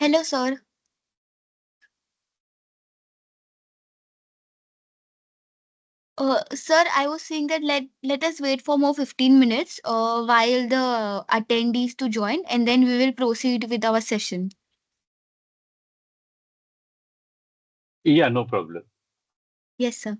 Hello, sir. Sir, I was saying that let us wait for more 15 minutes while the attendees to join, and then we will proceed with our session. Yeah, no problem. Yes, sir.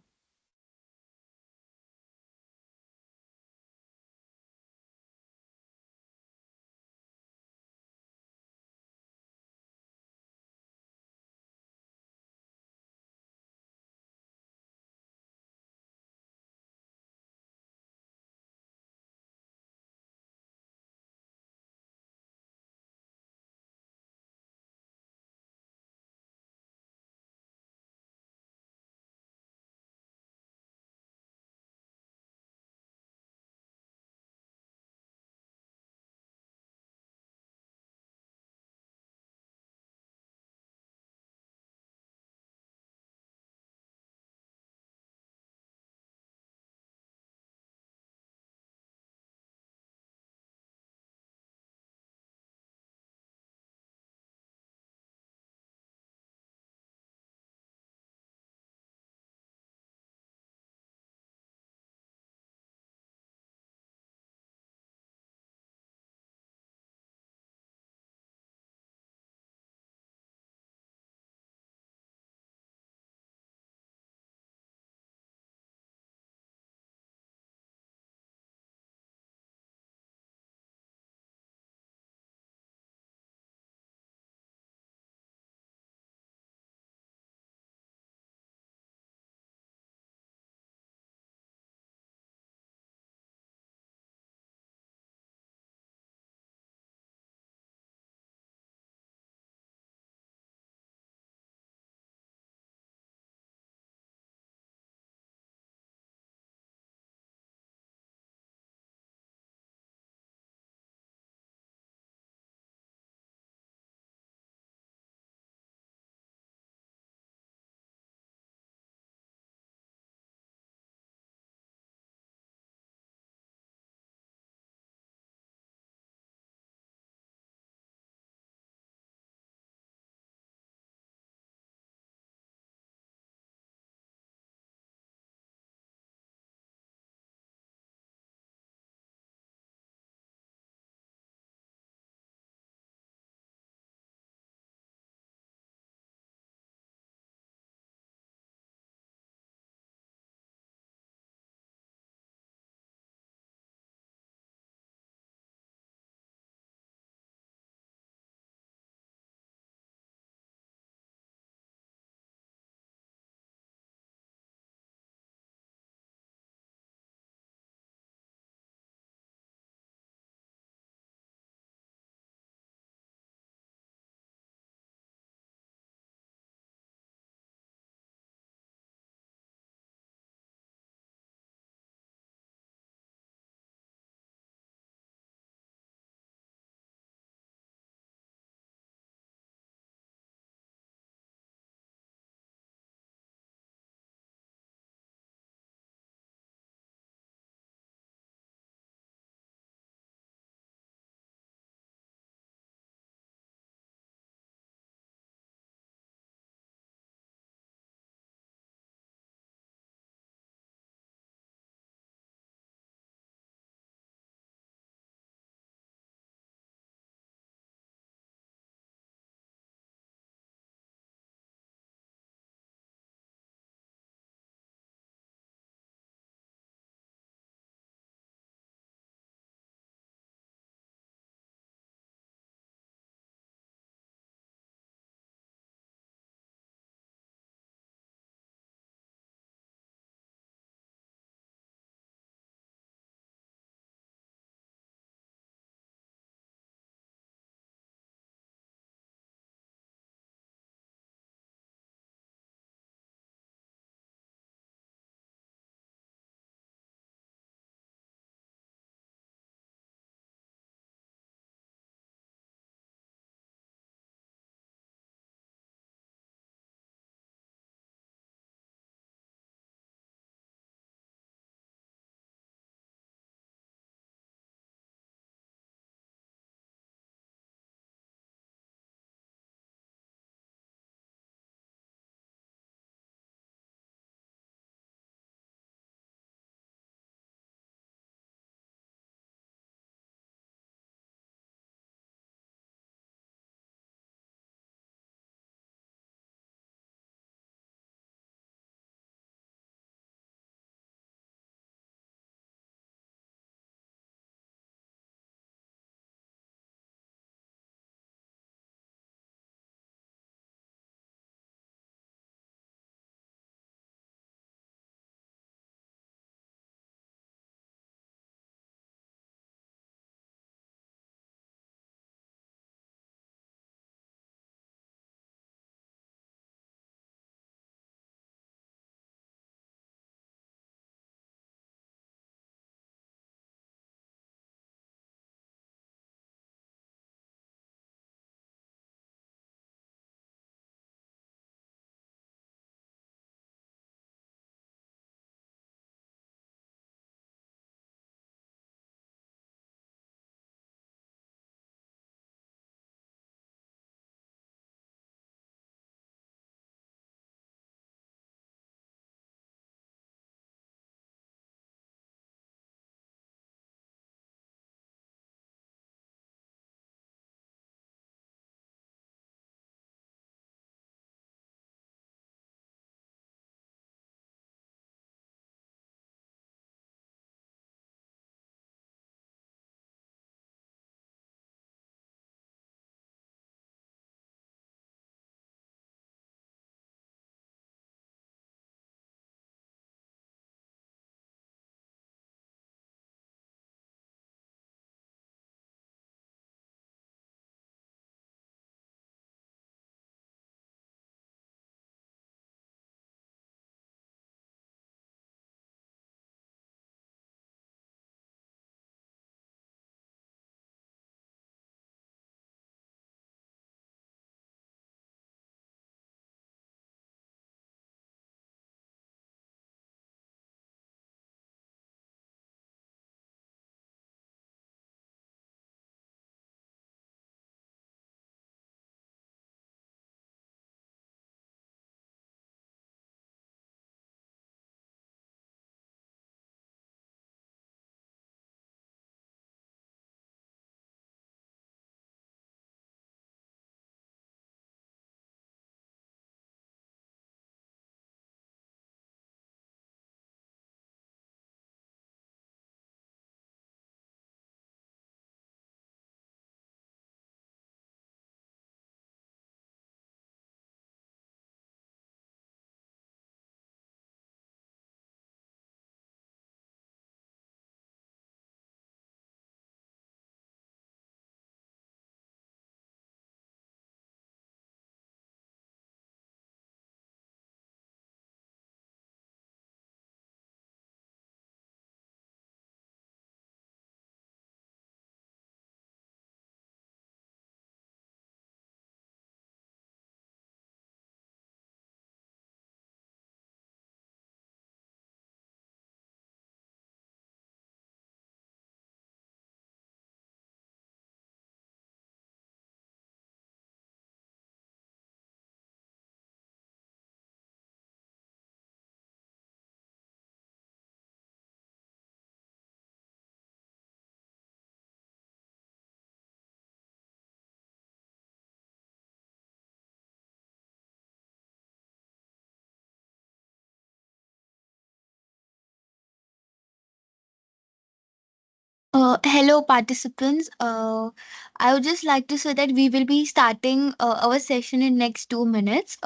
Hello, participants. I would just like to say that we will be starting our session in next 2 minutes.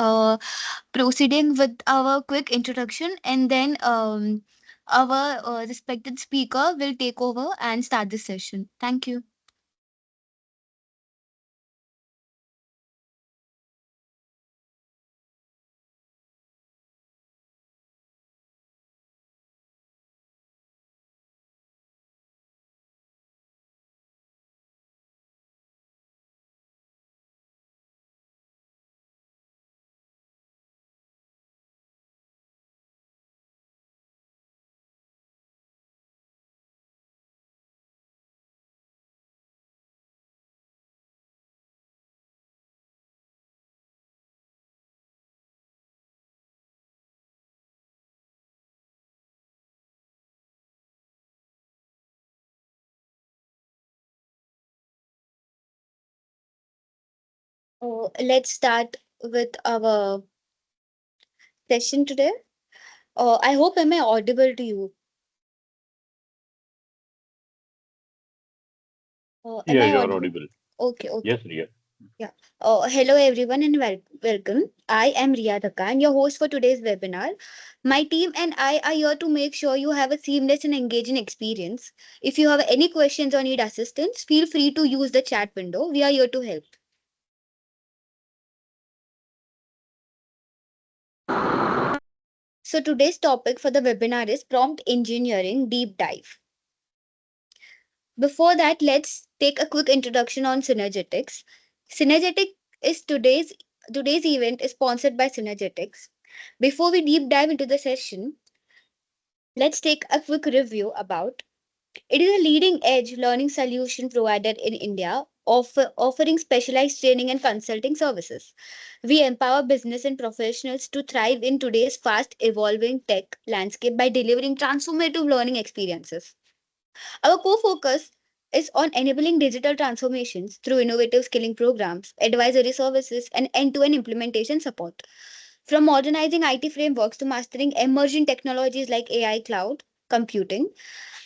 Proceeding with our quick introduction, and then our respected speaker will take over and start the session. Thank you. Let's start with our session today. I hope am I audible to you? Am Yeah, I you're audible? audible. Okay, okay. Yes, Ria. Yeah. Hello, everyone, and welcome. I am Riya Khan, your host for today's webinar. My team and I are here to make sure you have a seamless and engaging experience. If you have any questions or need assistance, feel free to use the chat window. We are here to help. So, today's topic for the webinar is prompt engineering deep dive. Before that, let's take a quick introduction on Synergetics. Synergetic is today's event is sponsored by Synergetics. Before we deep dive into the session, let's take a quick review about it is a leading edge learning solution provider in India, offering specialized training and consulting services. We empower business and professionals to thrive in today's fast evolving tech landscape by delivering transformative learning experiences. Our core focus is on enabling digital transformations through innovative skilling programs, advisory services, and end to end implementation support. From modernizing IT frameworks to mastering emerging technologies like AI, cloud, computing,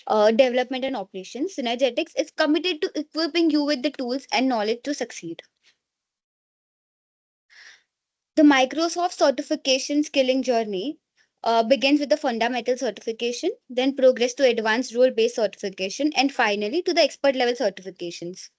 development, and operations, Synergetics is committed to equipping you with the tools and knowledge to succeed. The Microsoft certification skilling journey begins with the fundamental certification, then progress to advanced role based certification, and finally to the expert level certifications.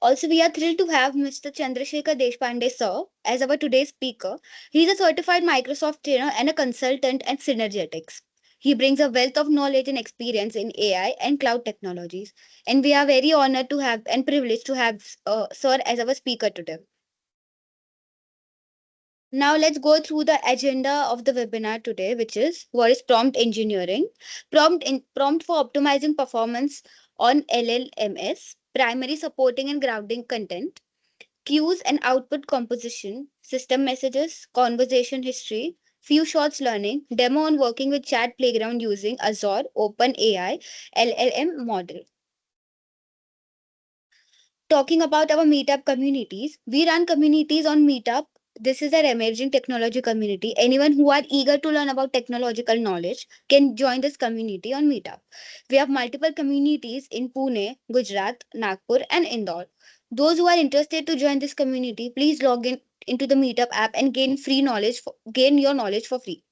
Also, we are thrilled to have Mr. Chandrasekhar Deshpande, sir, as our today's speaker. He is a certified Microsoft trainer and a consultant at Synergetics. He brings a wealth of knowledge and experience in AI and cloud technologies, and we are very honored to have and privileged to have sir as our speaker today. Now let's go through the agenda of the webinar today, which is what is prompt engineering, prompt for optimizing performance on LLMS, primary supporting and grounding content, cues and output composition, system messages, conversation history, few shots learning, demo on working with chat playground using Azure OpenAI LLM model. Talking about our meetup communities, we run communities on Meetup. This is an emerging technology community. Anyone who are eager to learn about technological knowledge can join this community on Meetup. We have multiple communities in Pune, Gujarat, Nagpur, and Indore. Those who are interested to join this community, please log in into the Meetup app and gain your knowledge for free.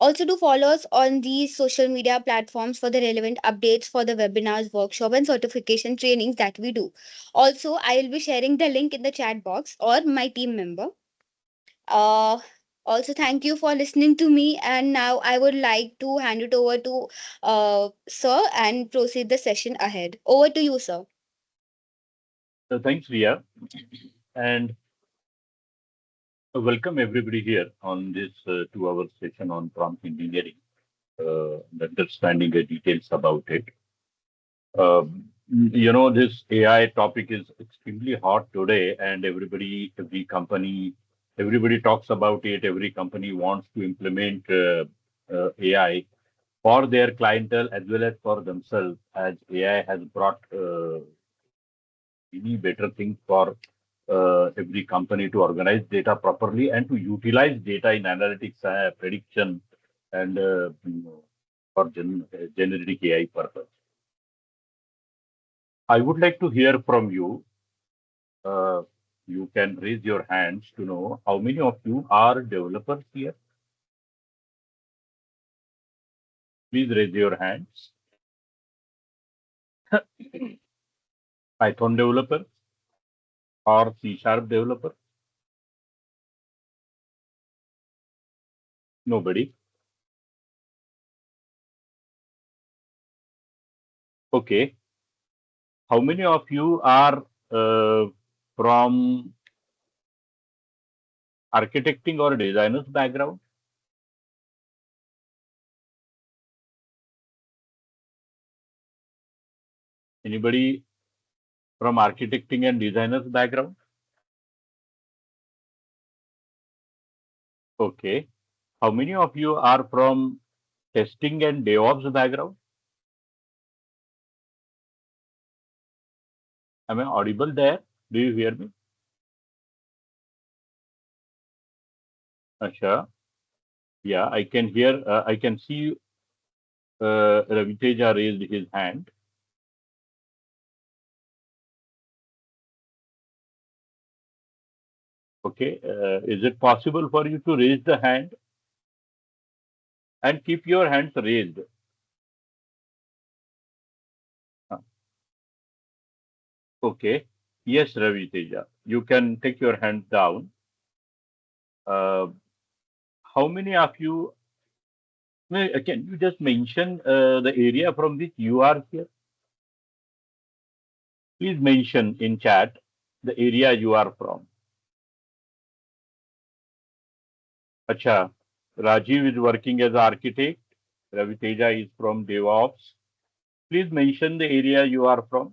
Also, do follow us on these social media platforms for the relevant updates for the webinars, workshop, and certification trainings that we do. Also, I will be sharing the link in the chat box or my team member. Uh, also, thank you for listening to me. And now I would like to hand it over to Sir and proceed the session ahead. Over to you, sir. So thanks, Ria. And welcome everybody here on this 2 hour session on prompt engineering, understanding the details about it. This AI topic is extremely hot today, and everybody talks about it. Every company wants to implement AI for their clientele as well as for themselves, as AI has brought many better things for every company to organize data properly and to utilize data in analytics, prediction, and for generic AI purpose. I would like to hear from you. You can raise your hands to know how many of you are developers here. Please raise your hands. Python developer or C# developer? Nobody. Okay. How many of you are from architecting or designers background? Anybody from architecting and designers background? Okay. How many of you are from testing and DevOps background? Am I audible there? Do you hear me? Asha? Yeah, I can hear. I can see Raviteja raised his hand. Okay. Is it possible for you to raise the hand and keep your hands raised? Okay. Yes, Raviteja. You can take your hand down. How many of you can you just mention the area from which you are here? Please mention in chat the area you are from. Acha, Rajiv is working as architect. Raviteja is from DevOps. Please mention the area you are from.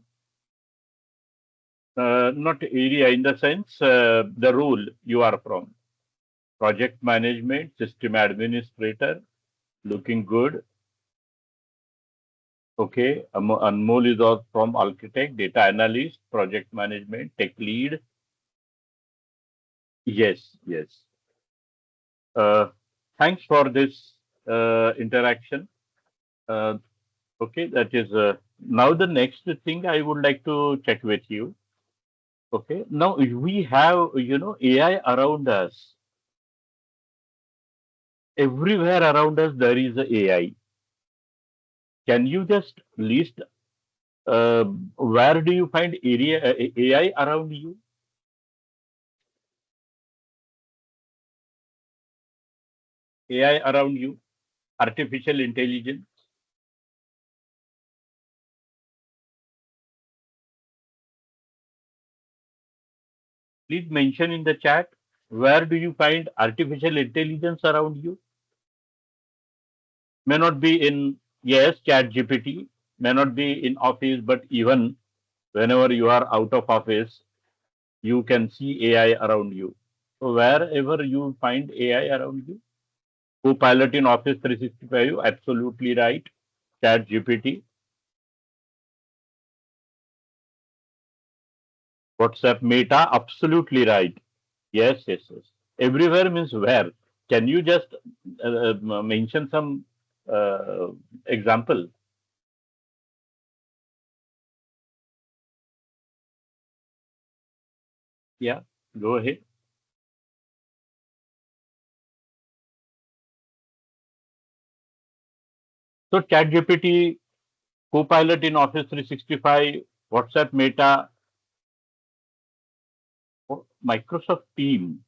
Not area in the sense the role you are from. Project management, system administrator, looking good. Okay, Anmol is also from architect, data analyst, project management, tech lead. Yes, yes. Thanks for this interaction. Okay, that is now the next thing I would like to check with you. Okay, now we have AI around us. Everywhere around us there is a AI. Can you just list where do you find AI around you? AI around you, artificial intelligence. Please mention in the chat where do you find artificial intelligence around you? May not be in, yes, chat GPT, may not be in office, but even whenever you are out of office, you can see AI around you. So wherever you find AI around you, Copilot in Office 365, absolutely right. Chat GPT, WhatsApp Meta, absolutely right. Yes, yes, yes. Everywhere means where? Can you just mention some example? Yeah, go ahead. So ChatGPT, Copilot in Office 365, WhatsApp Meta, Microsoft Team.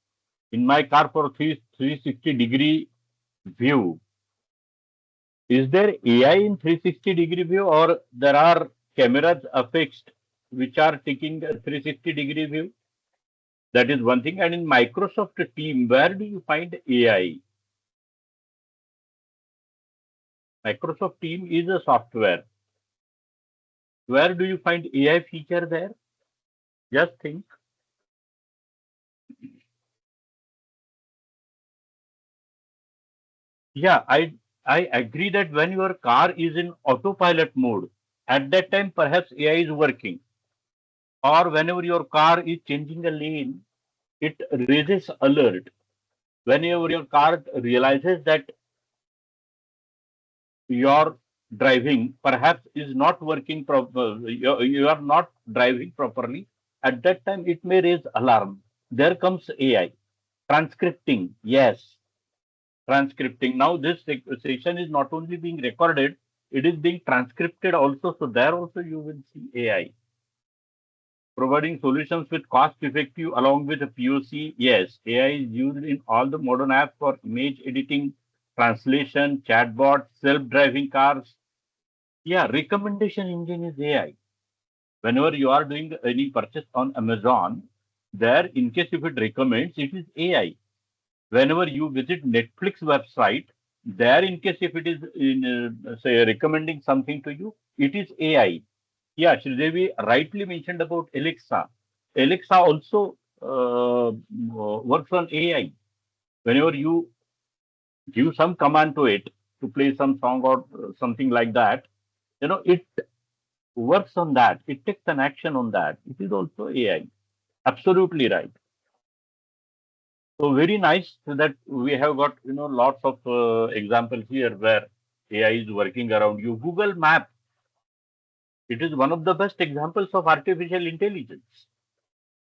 In my car for 360-degree view, is there AI in 360-degree view or there are cameras affixed which are taking a 360-degree view? That is one thing. And in Microsoft Team, where do you find AI? Microsoft Team is a software. Where do you find AI feature there? Just think. Yeah, I agree that when your car is in autopilot mode, at that time perhaps AI is working. Or whenever your car is changing a lane, it raises alert. Whenever your car realizes that your driving perhaps is not working proper, you are not driving properly, at that time it may raise alarm. There comes AI. Transcripting, yes, transcripting. Now this session is not only being recorded, it is being transcripted also. So there also you will see AI. Providing solutions with cost effective along with a POC. Yes, AI is used in all the modern apps for image editing, translation, chatbot, self-driving cars. Yeah, recommendation engine is AI. Whenever you are doing any purchase on Amazon, there in case if it recommends, it is AI. Whenever you visit Netflix website, there in case if it is in, say recommending something to you, it is AI. Yeah, Sridevi rightly mentioned about Alexa. Alexa also works on AI. Whenever you give some command to it to play some song or something like that, it works on that. It takes an action on that. It is also AI. Absolutely right. So very nice that we have got lots of examples here where AI is working around you. Google Map, it is one of the best examples of artificial intelligence.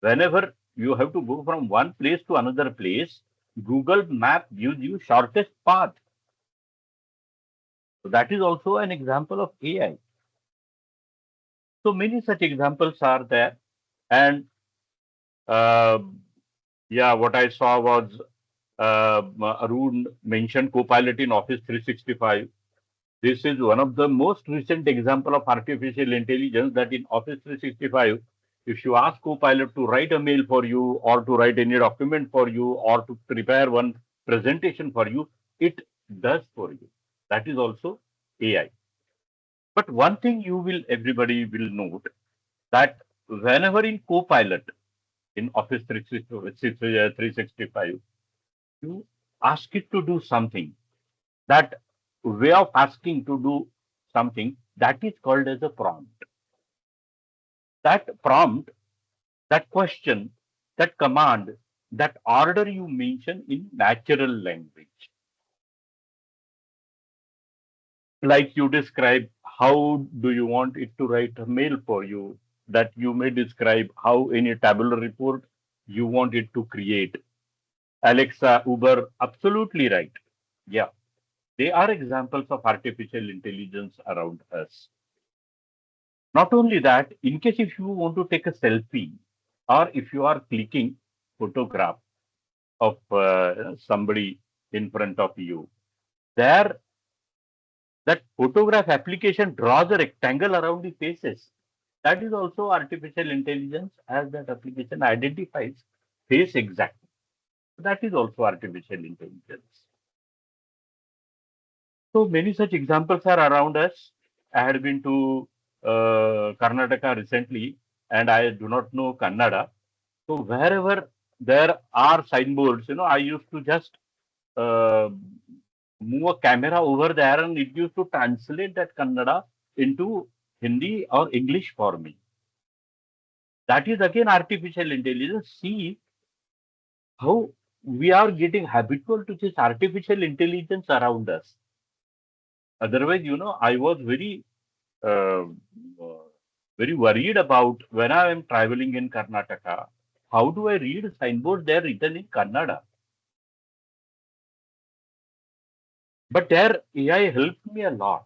Whenever you have to go from one place to another place, Google Map gives you shortest path. So that is also an example of AI. So many such examples are there. And uh, yeah, what I saw was Arun mentioned Copilot in Office 365. This is one of the most recent example of artificial intelligence that in Office 365, if you ask Copilot to write a mail for you or to write any document for you or to prepare one presentation for you, it does for you. That is also AI. But one thing everybody will note that whenever in Copilot in Office 365, you ask it to do something, that way of asking to do something, that is called as a prompt. That prompt, that question, that command, that order you mention in natural language. Like you describe, how do you want it to write a mail for you? That you may describe how any tabular report you want it to create. Alexa, Uber, absolutely right. Yeah, they are examples of artificial intelligence around us. Not only that, in case if you want to take a selfie or if you are clicking photograph of somebody in front of you, there that photograph application draws a rectangle around the faces. That is also artificial intelligence as that application identifies face exactly. That is also artificial intelligence. So many such examples are around us. I had been to Karnataka recently and I do not know Kannada. So wherever there are signboards, I used to just uh, move a camera over there and it used to translate that Kannada into Hindi or English for me. That is again artificial intelligence. See how we are getting habitual to this artificial intelligence around us. Otherwise, I was uh, uh, very worried about when I am traveling in Karnataka. How do I read signboards there written in Kannada? But there AI helped me a lot.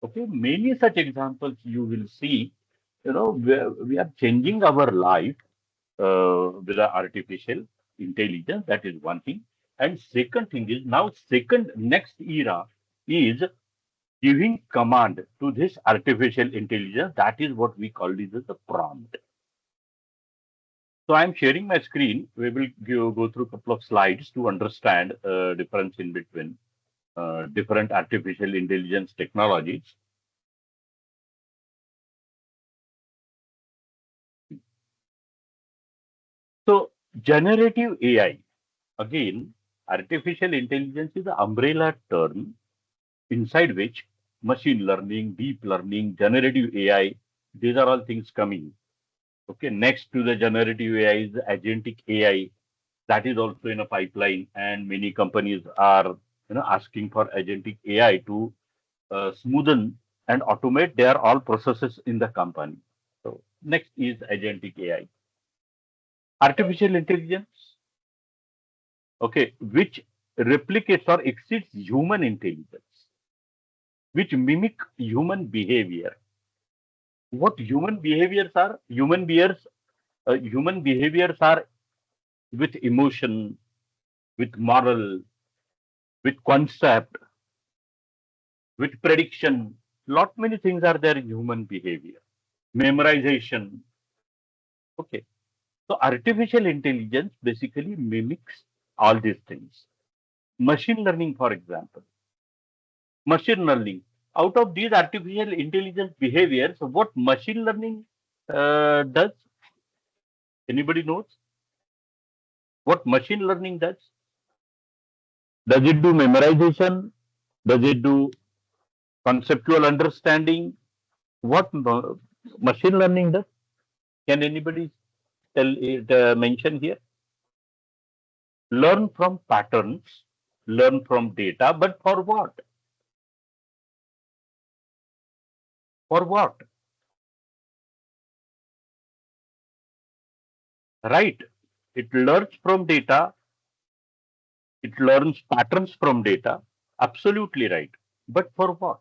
Okay, many such examples you will see. We are changing our life with the artificial intelligence. That is one thing. And second thing is now second next era is giving command to this artificial intelligence. That is what we call it as a prompt. So I'm sharing my screen. We will go through a couple of slides to understand difference in between different artificial intelligence technologies. So generative AI, again, artificial intelligence is an umbrella term inside which machine learning, deep learning, generative AI, these are all things coming. Okay, next to the generative AI is the agentic AI. That is also in a pipeline, and many companies are asking for agentic AI to smoothen and automate their all processes in the company. So next is agentic AI, artificial intelligence, okay, which replicates or exceeds human intelligence, which mimic human behavior. What human behaviors are? Human behaviors are with emotion, with moral, with concept, with prediction. Lot many things are there in human behavior. Memorization. Okay. So artificial intelligence basically mimics all these things. Machine learning, for example. Machine learning. Out of these artificial intelligence behaviors, what machine learning does? Anybody knows what machine learning does? Does it do memorization? Does it do conceptual understanding? What machine learning does? Can anybody tell it, mention here? Learn from patterns, learn from data, but for what? For what? Right. It learns from data, it learns patterns from data. Absolutely right. But for what?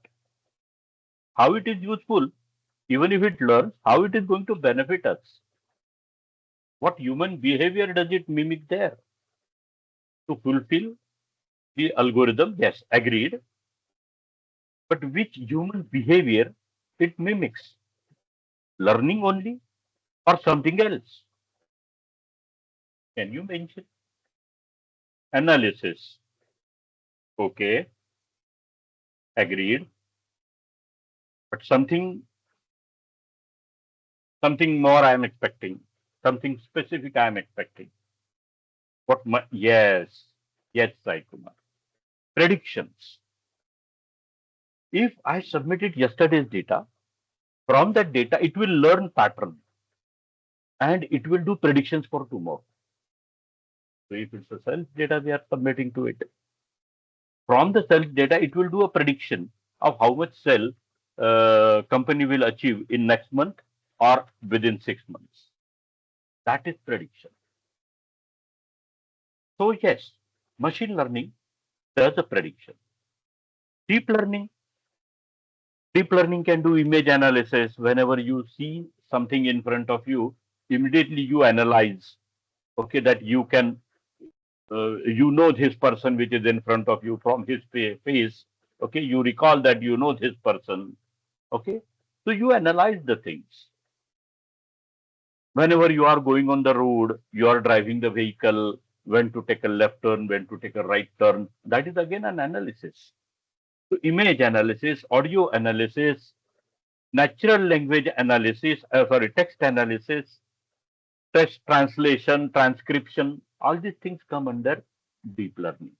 How it is useful? Even if it learns, how it is going to benefit us? What human behavior does it mimic there? To fulfill the algorithm, yes, agreed. But which human behavior it mimics? Learning only or something else? Can you mention? Analysis. Okay, agreed. But something more I am expecting. Something specific I am expecting. Yes, Sai Kumar. Predictions. If I submitted yesterday's data, from that data, it will learn pattern and it will do predictions for tomorrow. So if it's a sales data we are submitting to it, from the sales data, it will do a prediction of how much sale company will achieve in next month or within 6 months. That is prediction. So yes, machine learning does a prediction. Deep learning, deep learning can do image analysis. Whenever you see something in front of you, immediately you analyze. Okay, that you can, you know this person which is in front of you from his face. Okay, you recall that you know this person. Okay, so you analyze the things. Whenever you are going on the road, you are driving the vehicle, when to take a left turn, when to take a right turn. That is again an analysis. So image analysis, audio analysis, natural language analysis, text analysis, text translation, transcription, all these things come under deep learning.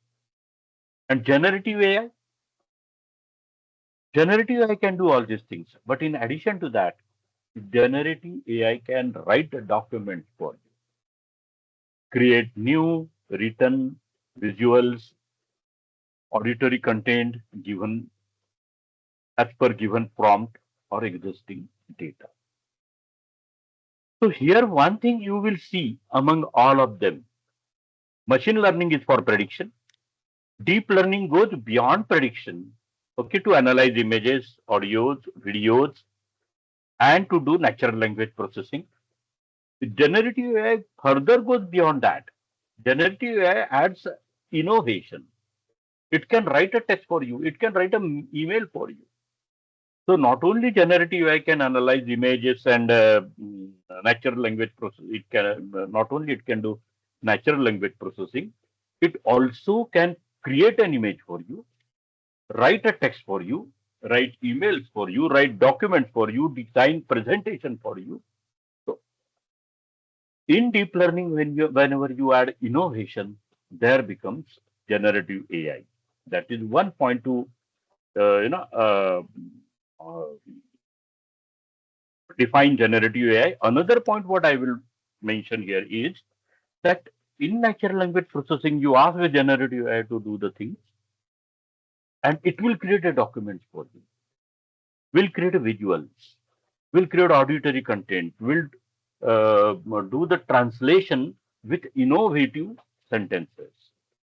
And generative AI can do all these things. But in addition to that, generative AI can write a document for you, create new written visuals, auditory content given as per given prompt or existing data. So here one thing you will see among all of them, machine learning is for prediction. Deep learning goes beyond prediction, okay, to analyze images, audios, videos, and to do natural language processing. Generative AI further goes beyond that. Generative AI adds innovation. It can write a text for you. It can write an email for you. So not only generative AI can analyze images and natural language processing. It can not only it can do natural language processing. It also can create an image for you, write a text for you, write emails for you, write documents for you, design presentation for you. So in deep learning, whenever you add innovation, there becomes generative AI. That is one point to uh, define generative AI. Another point what I will mention here is that in natural language processing, you ask the generative AI to do the things. and it will create a document for you. Will create a visuals. Will create auditory content. Will do the translation with innovative sentences.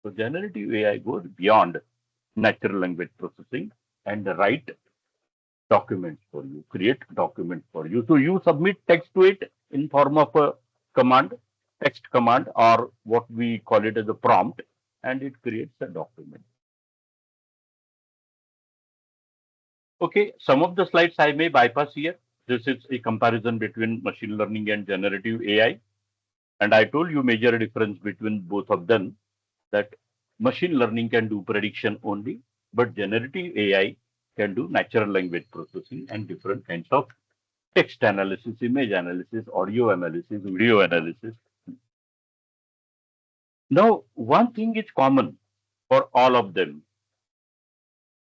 So generative AI goes beyond natural language processing and write documents for you, create documents for you. So you submit text to it in form of a command, text command, or what we call it as a prompt, and it creates a document. Okay, some of the slides I may bypass here. This is a comparison between machine learning and generative AI. And I told you major difference between both of them, that machine learning can do prediction only, but generative AI can do natural language processing and different kinds of text analysis, image analysis, audio analysis, video analysis. Now, one thing is common for all of them,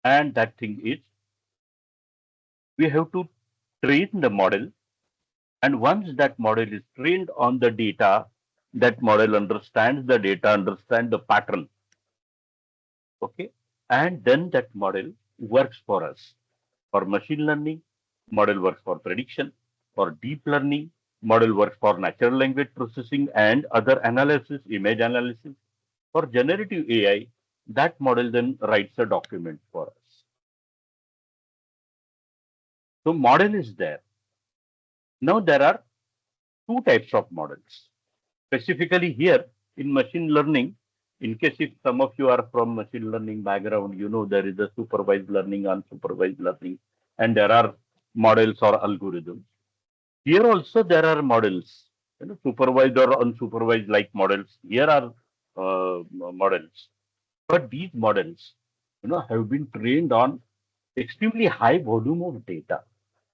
and that thing is we have to train the model. And once that model is trained on the data, that model understands the data, understands the pattern. Okay. And then that model works for us. For machine learning, model works for prediction. For deep learning, model works for natural language processing and other analysis, image analysis. For generative AI, that model then writes a document for us. So model is there. Now there are two types of models. Specifically here in machine learning, in case if some of you are from machine learning background, you know there is a supervised learning, unsupervised learning, and there are models or algorithms. Here also there are models, supervised or unsupervised like models. Here are models, but these models, have been trained on extremely high volume of data,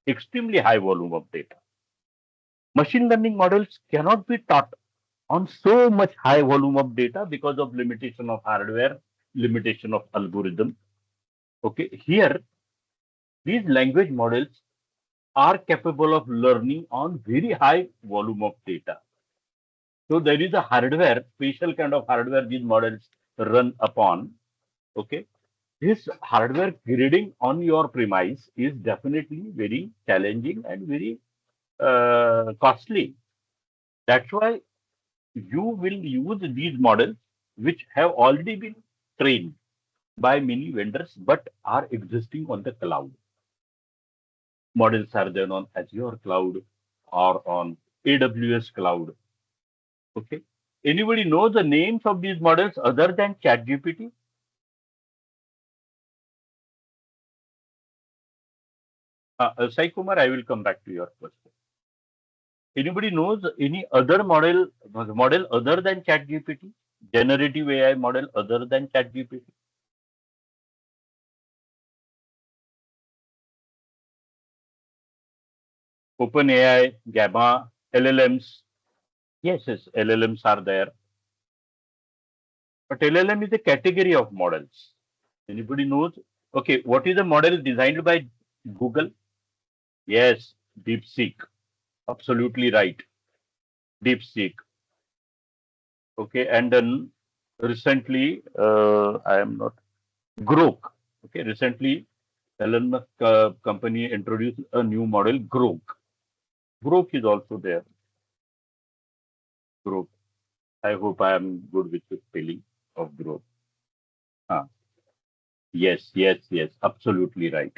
extremely high volume of data. Machine learning models cannot be taught on so much high volume of data because of limitation of hardware, limitation of algorithm. Okay, here these language models are capable of learning on very high volume of data. So there is a hardware, special kind of hardware these models run upon. Okay, this hardware grading on your premise is definitely very challenging and very costly. That's why you will use these models which have already been trained by many vendors but are existing on the cloud. Models are then on Azure cloud or on AWS cloud. Okay. Anybody know the names of these models other than ChatGPT? Sai Kumar, I will come back to your question. Anybody knows any other model other than ChatGPT? Generative AI model other than ChatGPT? OpenAI, Gamma, LLMs. Yes, yes, LLMs are there. But LLM is a category of models. Anybody knows? Okay, what is a model designed by Google? Yes, DeepSeek. Absolutely right. DeepSeek. Okay, and then recently, I am not Grok. Okay, recently, Elon Musk company introduced a new model, Grok. Grok is also there. Grok. I hope I am good with the spelling of Grok. Ah, yes, yes, yes. Absolutely right.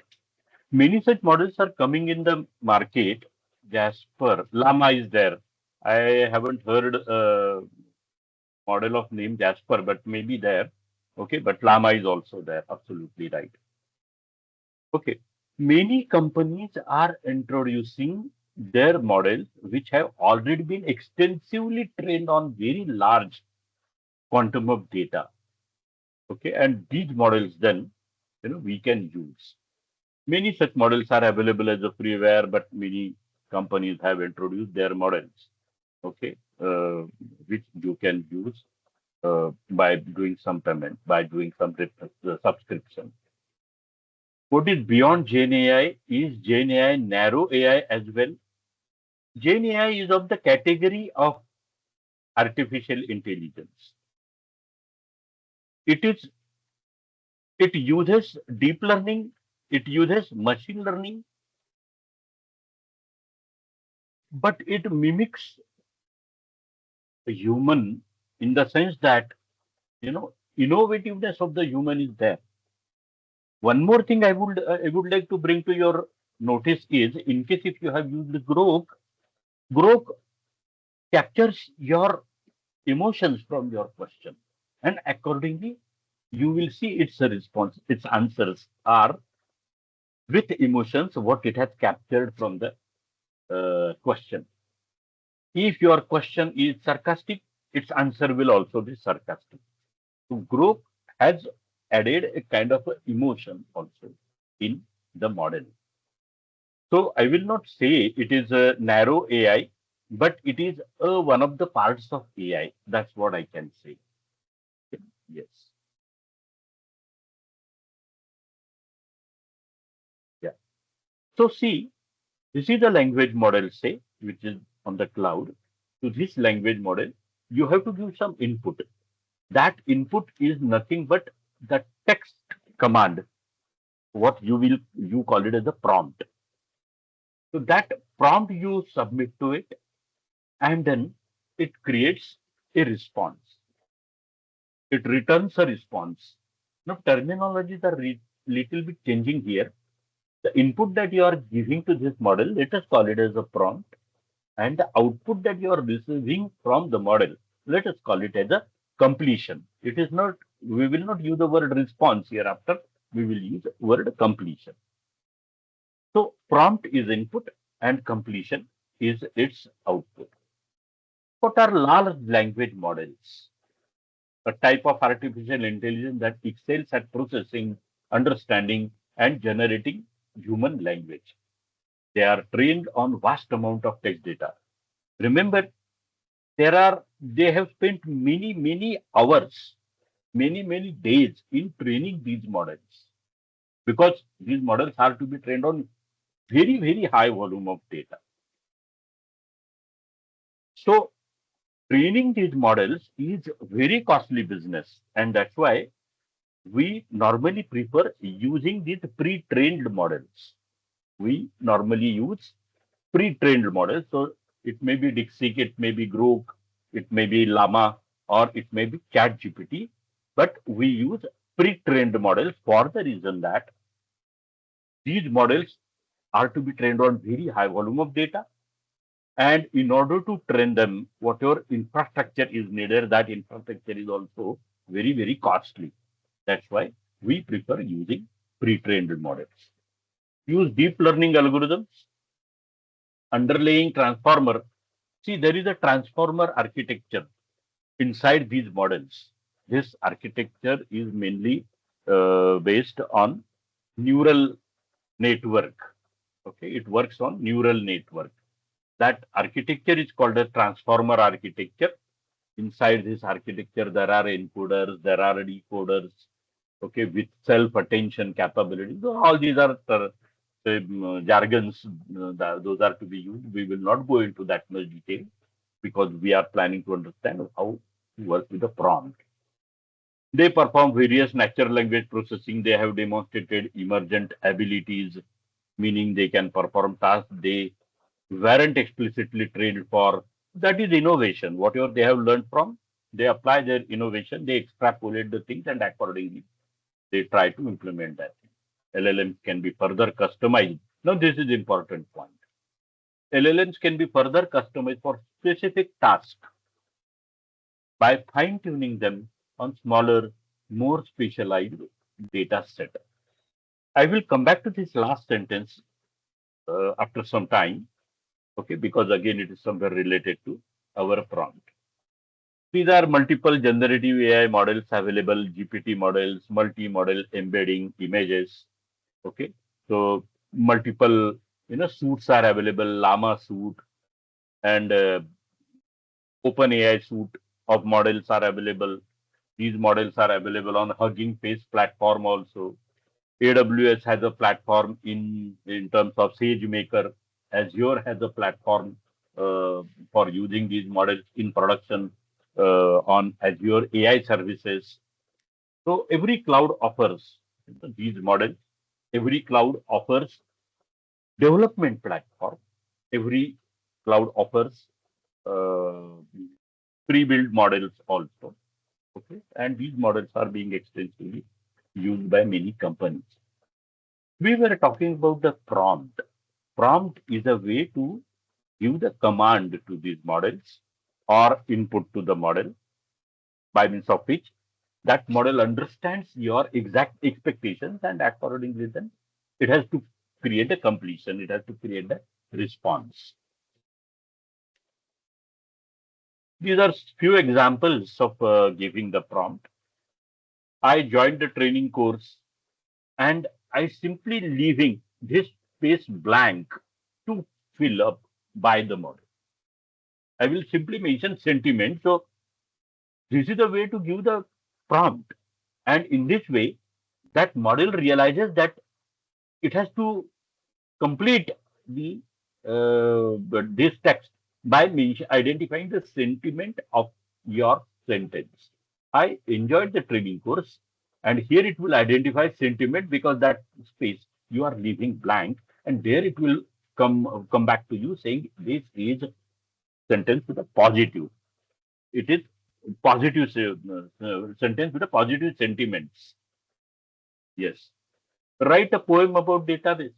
Many such models are coming in the market. Jasper, Llama is there. I haven't heard a model of name Jasper, but maybe there. Okay, but Llama is also there. Absolutely right. Okay, many companies are introducing their models which have already been extensively trained on very large quantum of data. Okay, and these models then, we can use. Many such models are available as a freeware, but many companies have introduced their models, okay, which you can use by doing some payment, by doing some subscription. What is beyond Gen AI is Gen AI narrow AI as well. Gen AI is of the category of artificial intelligence. It is It uses deep learning, it uses machine learning, but it mimics a human in the sense that, innovativeness of the human is there. One more thing I would like to bring to your notice is, in case if you have used Grok, Grok captures your emotions from your question, and accordingly you will see its response, its answers are with emotions what it has captured from the question. If your question is sarcastic, its answer will also be sarcastic. So Grok has added a kind of a emotion also in the model. So I will not say it is a narrow AI, but it is one of the parts of AI. That's what I can say. Yes. Yeah. So see, this is the language model, say, which is on the cloud. To this language model, you have to give some input. That input is nothing but the text command, what you call it as a prompt. So that prompt you submit to it, and then it creates a response. It returns a response. Now terminologies are little bit changing here. The input that you are giving to this model, let us call it as a prompt, and the output that you are receiving from the model, let us call it as a completion. It is not, we will not use the word response hereafter, we will use the word completion. So prompt is input and completion is its output. What are large language models? A type of artificial intelligence that excels at processing, understanding, and generating human language. They are trained on vast amount of text data. Remember, they have spent many hours, many days in training these models, because these models are to be trained on very high volume of data. So training these models is very costly business, and that's why we normally prefer using these pre-trained models. We normally use pre-trained models. So it may be DeepSeek, it may be Grok, it may be Llama, or it may be ChatGPT. But we use pre-trained models for the reason that these models are to be trained on very high volume of data. And in order to train them, whatever infrastructure is needed, that infrastructure is also very costly. That's why we prefer using pre-trained models. Use deep learning algorithms, underlying transformer. See, there is a transformer architecture inside these models. This architecture is mainly based on neural network. Okay, it works on neural network. That architecture is called a transformer architecture. Inside this architecture, there are encoders, there are decoders, okay, with self-attention capability. So all these are jargons, those are to be used. We will not go into that much detail because we are planning to understand how to work with the prompt. They perform various natural language processing. They have demonstrated emergent abilities, meaning they can perform tasks they weren't explicitly trained for. That is innovation. Whatever they have learned from, they apply their innovation, they extrapolate the things, and accordingly they try to implement that. LLMs can be further customized. Now, this is important point. LLMs can be further customized for specific tasks by fine-tuning them on smaller, more specialized data set. I will come back to this last sentence after some time, okay, because again it is somewhere related to our prompt. These are multiple generative AI models available, GPT models, multi-model embedding images. Okay, so multiple suits are available, Llama suit and OpenAI suite of models are available. These models are available on Hugging Face platform also. AWS has a platform in terms of SageMaker. Azure has a platform for using these models in production on Azure AI services. So every cloud offers These models, every cloud offers development platform. Every cloud offers uh, pre-built models also. Okay, and these models are being extensively used by many companies. We were talking about the prompt. Prompt is a way to give the command to these models or input to the model by means of which that model understands your exact expectations and accordingly then it has to create a completion, it has to create a response. These are few examples of giving the prompt. I joined the training course and I simply leaving this space blank to fill up by the model. I will simply mention sentiment. So this is the way to give the prompt. And in this way, that model realizes that it has to complete the this text by identifying the sentiment of your sentence. I enjoyed the training course, and here it will identify sentiment because that space you are leaving blank, and there it will come back to you saying this is sentence with a positive. It is positive sentence with a positive sentiments. Yes. Write a poem about database.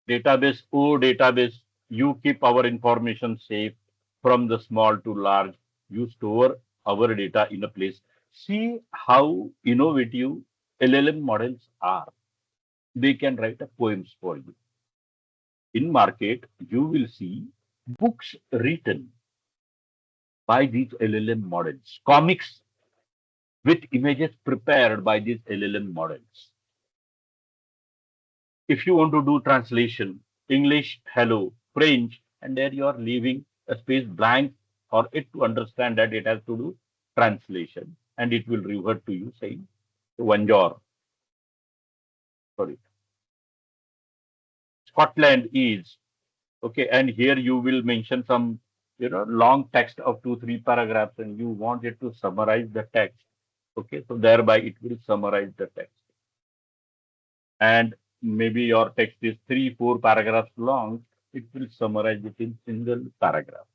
Database, oh database, you keep our information safe from the small to large. You store our data in a place. See how innovative LLM models are. They can write a poems for you. In market, you will see books written by these LLM models, comics with images prepared by these LLM models. If you want to do translation, English, hello, French, and there you are leaving a space blank for it to understand that it has to do translation, and it will revert to you saying Vanjor. Sorry, Scotland is okay, and here you will mention some long text of 2 3 paragraphs, and you want it to summarize the text. Okay, so thereby it will summarize the text, and maybe your text is 3 4 paragraphs long. It will summarize it in single paragraph.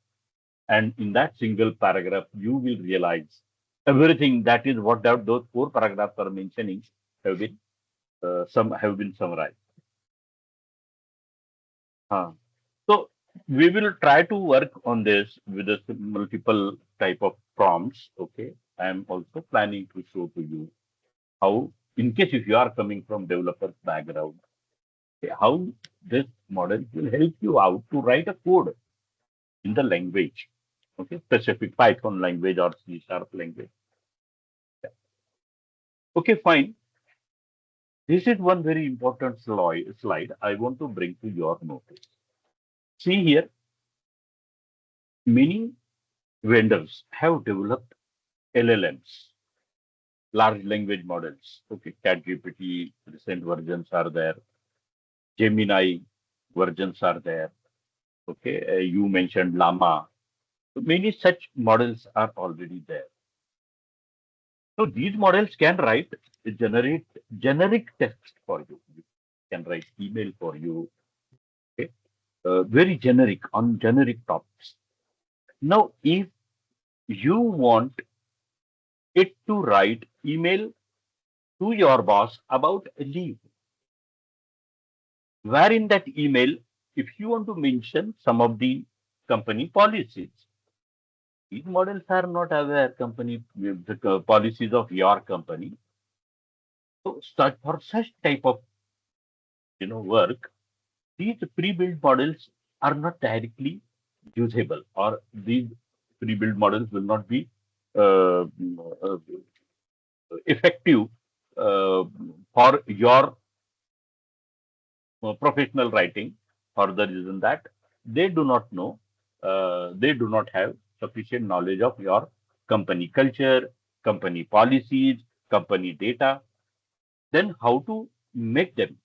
And in that single paragraph, you will realize everything that is what those 4 paragraphs are mentioning have been some have been summarized. So we will try to work on this with a multiple type of prompts. Okay, I am also planning to show to you how, in case if you are coming from developer background, okay, how this model will help you out to write a code in the language, okay, specific Python language or C# language. Okay, fine. This is one very important slide I want to bring to your notice. See here, many vendors have developed LLMs, large language models. Okay, ChatGPT recent versions are there, Gemini versions are there. Okay, you mentioned Llama. So many such models are already there. So these models can generate generic text for you. Can write email for you. Okay, very generic on generic topics. Now, if you want it to write email to your boss about a leave, where in that email, if you want to mention some of the company policies, these models are not aware company the policies of your company. So, for such type of work, these pre-built models are not directly usable, or these pre-built models will not be uh, uh, effective uh, for your professional writing, for the reason that they do not know, they do not have sufficient knowledge of your company culture, company policies, company data. Then how to make them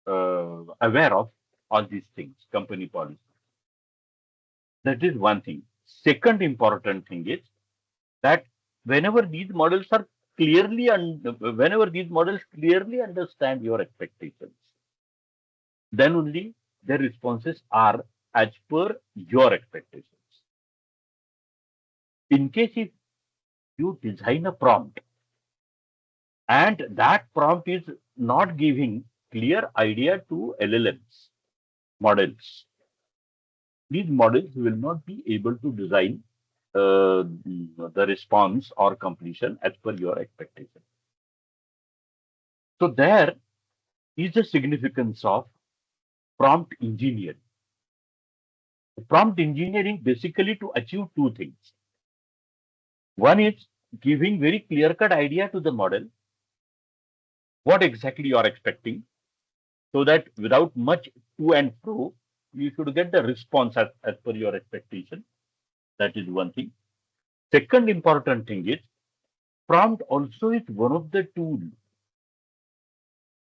aware of all these things, company policies? That is one thing. Second important thing is that whenever these models are clearly, whenever these models clearly understand your expectations, then only their responses are as per your expectations. In case if you design a prompt and that prompt is not giving clear idea to LLMs models, these models will not be able to design the response or completion as per your expectation. So there is the significance of prompt engineering. Prompt engineering basically to achieve two things. One is giving very clear-cut idea to the model what exactly you are expecting, so that without much to and fro, you should get the response as per your expectation. That is one thing. Second important thing is prompt also is one of the tools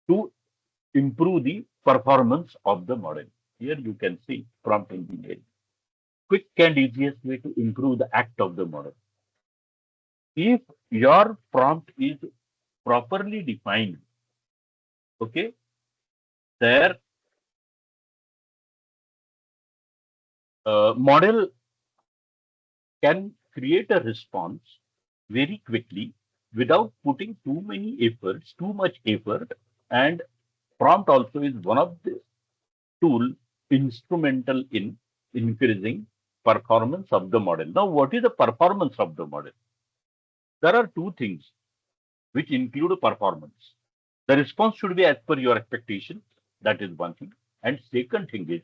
to improve the performance of the model. Here you can see prompt engineering. Quick and easiest way to improve the act of the model. If your prompt is properly defined, okay, there model can create a response very quickly without putting too much effort. And prompt also is one of the tool instrumental in increasing performance of the model. Now, what is the performance of the model? There are two things which include performance. The response should be as per your expectation. That is one thing. And second thing is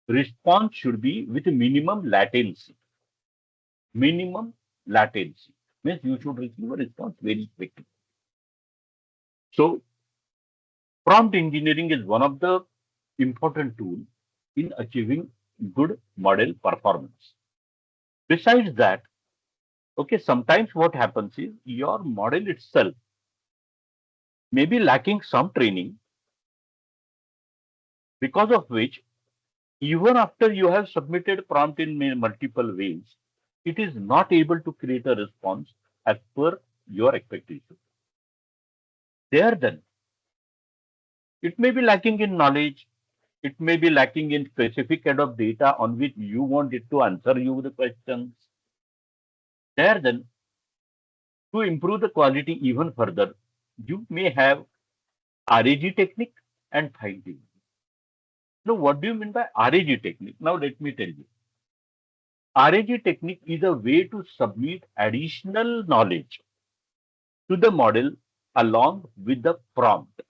response should be with minimum latency. Minimum latency means you should receive a response very quickly. So prompt engineering is one of the important tools in achieving good model performance. Besides that, okay, sometimes what happens is your model itself may be lacking some training, because of which even after you have submitted prompt in multiple ways, it is not able to create a response as per your expectation. There then, it may be lacking in knowledge, it may be lacking in specific kind of data on which you want it to answer you the questions. There then, to improve the quality even further, you may have RAG technique and finding. Now, what do you mean by RAG technique? Now, let me tell you. RAG technique is a way to submit additional knowledge to the model along with the prompt.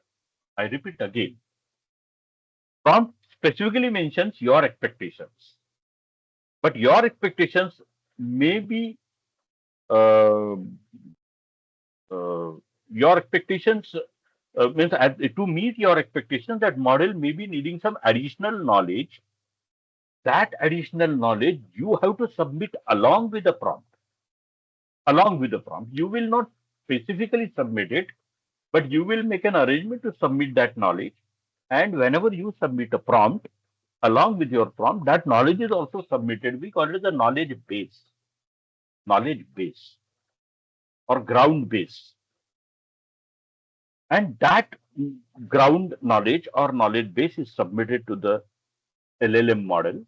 I repeat again. Prompt specifically mentions your expectations, but your expectations may be uh, uh, your expectations means to meet your expectations, that model may be needing some additional knowledge. That additional knowledge you have to submit along with the prompt. Along with the prompt, you will not specifically submit it, but you will make an arrangement to submit that knowledge. And whenever you submit a prompt, along with your prompt, that knowledge is also submitted. We call it the knowledge base or ground base. And that ground knowledge or knowledge base is submitted to the LLM model.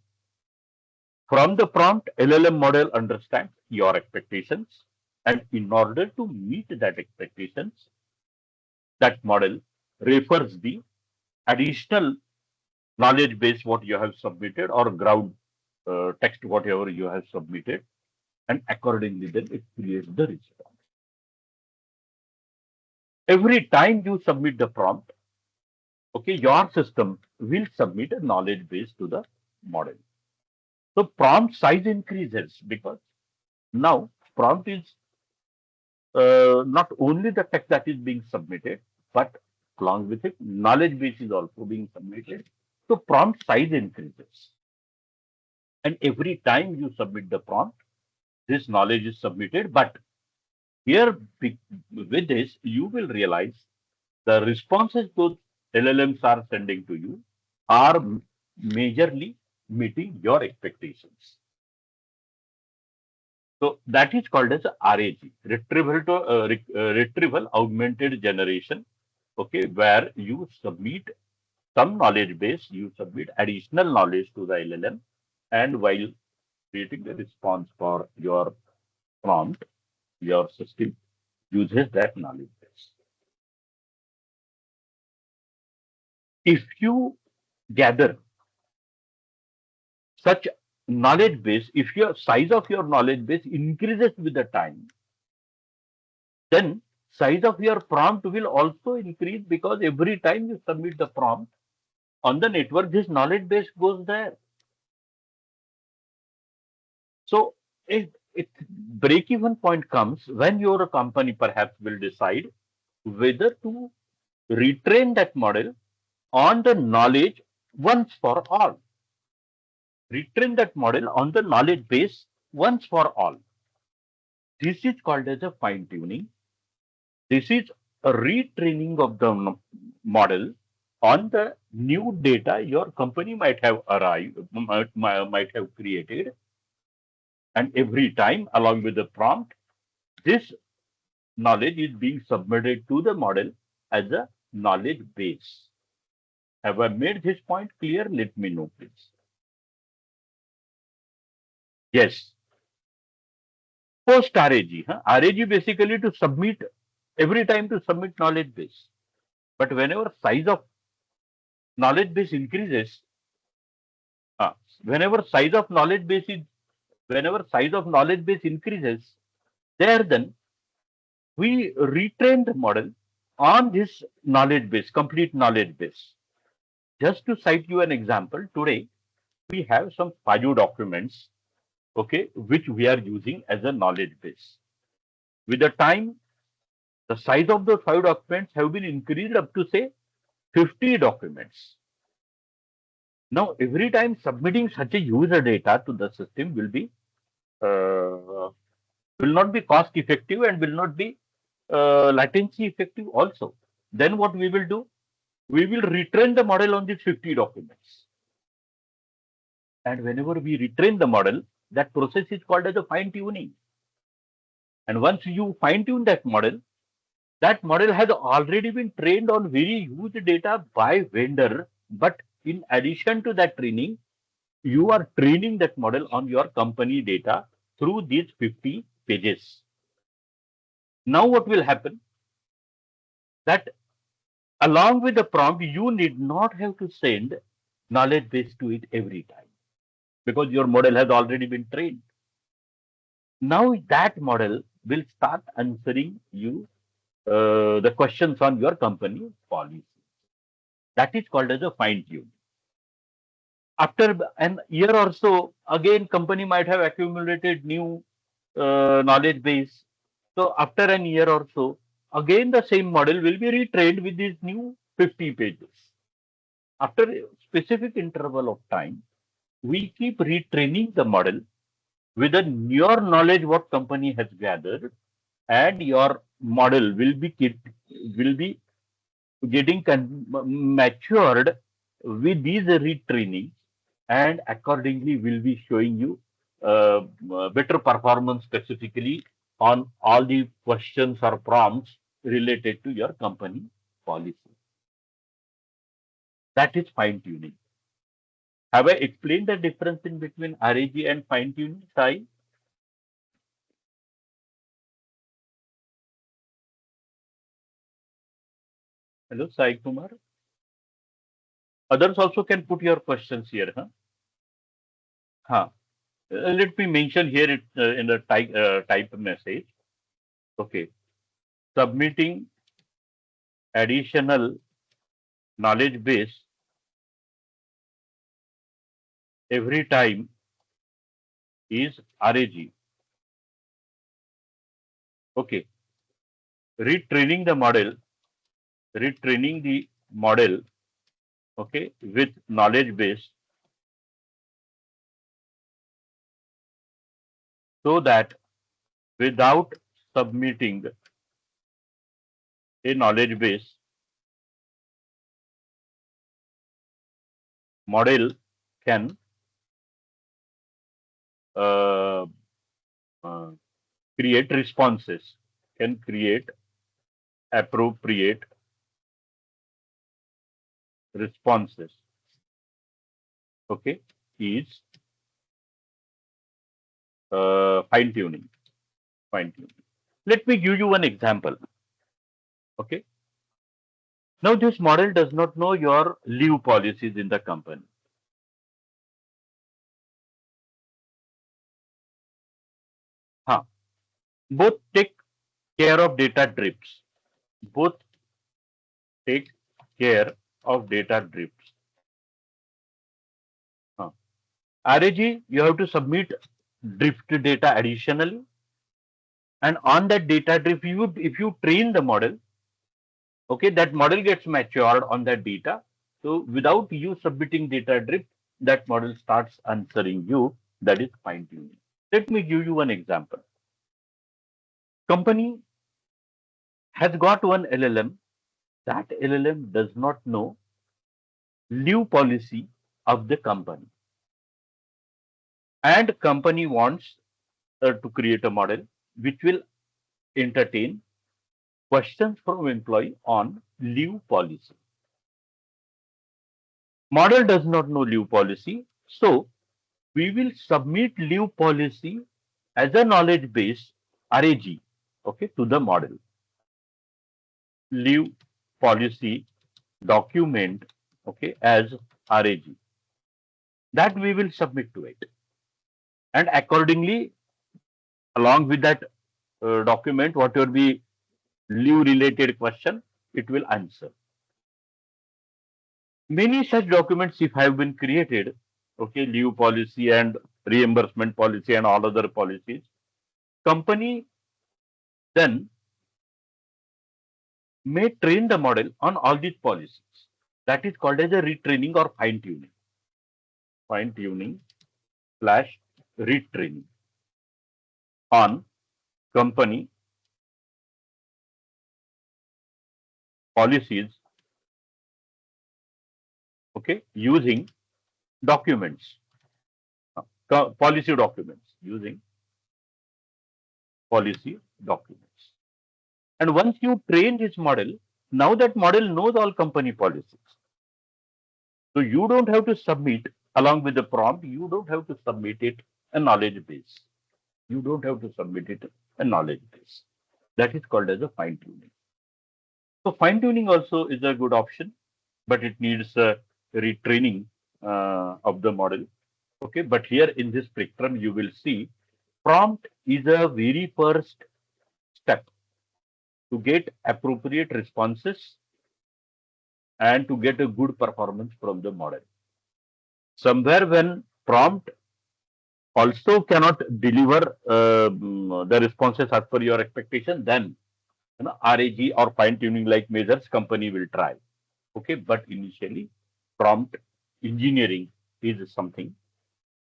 From the prompt, LLM model understands your expectations. And in order to meet that expectations, that model refers the additional knowledge base what you have submitted or ground text whatever you have submitted, and accordingly then it creates the response. Every time you submit the prompt, okay, your system will submit a knowledge base to the model. So prompt size increases because now prompt is not only the text that is being submitted, but along with it, knowledge base is also being submitted. So prompt size increases. And every time you submit the prompt, this knowledge is submitted. But here, with this, you will realize the responses those LLMs are sending to you are majorly meeting your expectations. So that is called as RAG, retrieval augmented generation. Okay, where you submit some knowledge base, you submit additional knowledge to the LLM, and while creating the response for your prompt, your system uses that knowledge base. If you gather such knowledge base, if your size of your knowledge base increases with the time, then size of your prompt will also increase, because every time you submit the prompt on the network, this knowledge base goes there. So if break-even point comes when your company perhaps will decide whether to retrain that model on the knowledge once for all. Retrain that model on the knowledge base once for all. This is called as a fine tuning. This is a retraining of the model on the new data your company might have might have created. And every time, along with the prompt, this knowledge is being submitted to the model as a knowledge base. Have I made this point clear? Let me know, please. Yes. Post RAG. RAG basically to submit, every time to submit knowledge base. But whenever size of knowledge base increases, uh, whenever size of knowledge base is, whenever size of knowledge base increases, there then we retrain the model on this knowledge base, complete knowledge base. Just to cite you an example, today we have some FAJU documents, okay, which we are using as a knowledge base. With the time, the size of those 5 documents have been increased up to say 50 documents. Now, every time submitting such a user data to the system will not be cost effective and will not be latency effective also. Then what we will do? We will retrain the model on these 50 documents. And whenever we retrain the model, that process is called as a fine tuning. And once you fine tune that model has already been trained on very huge data by vendor. But in addition to that training, you are training that model on your company data through these 50 pages. Now what will happen? That along with the prompt, you need not have to send knowledge base to it every time, because your model has already been trained. Now that model will start answering you the questions on your company policy. That is called as a fine tune. After an year or so, again company might have accumulated new knowledge base. So after an year or so, again the same model will be retrained with these new 50 pages. After a specific interval of time, we keep retraining the model with a newer knowledge what company has gathered, and your model will be getting matured with these retraining, and accordingly will be showing you better performance specifically on all the questions or prompts related to your company policy. That is fine tuning. Have I explained the difference in between RAG and fine tuning, Sai? Hello, Sai Kumar. Others also can put your questions here. Huh? Let me mention here it in the type message. Okay. Submitting additional knowledge base every time is RAG. Okay. Retraining the model, okay, with knowledge base, so that without submitting a knowledge base, model can create responses, can create appropriate responses. Okay, is fine tuning. Fine tuning. Let me give you one example. Okay. Now this model does not know your leave policies in the company. Huh. Both take care of data drifts. Both take care of data drifts. Huh. RAG, you have to submit drift data additionally. And on that data drift, if you train the model, okay, that model gets matured on that data. So without you submitting data drift, that model starts answering you. That is fine tuning. Let me give you one example. Company has got one LLM. That LLM does not know leave policy of the company. And company wants to create a model which will entertain questions from employee on leave policy. Model does not know leave policy. So we will submit leave policy as a knowledge base RAG, okay, to the model. Leave policy document, okay, as RAG. That we will submit to it. And accordingly, along with that document, whatever be leave related question, it will answer. Many such documents, if have been created, okay, leave policy and reimbursement policy and all other policies, company then may train the model on all these policies. That is called as a retraining or fine tuning. Fine tuning slash retraining on company policies, okay, using documents, policy documents, using policy documents. And once you train this model, now that model knows all company policies. So you don't have to submit along with the prompt, you don't have to submit it a knowledge base. You don't have to submit it a knowledge base. That is called as a fine tuning. So fine tuning also is a good option, but it needs a retraining of the model. Okay, but here in this spectrum, you will see prompt is a very first step to get appropriate responses and to get a good performance from the model. Somewhere when prompt also cannot deliver the responses as per your expectation, then RAG or fine tuning like measures company will try. Okay, but initially prompt engineering is something,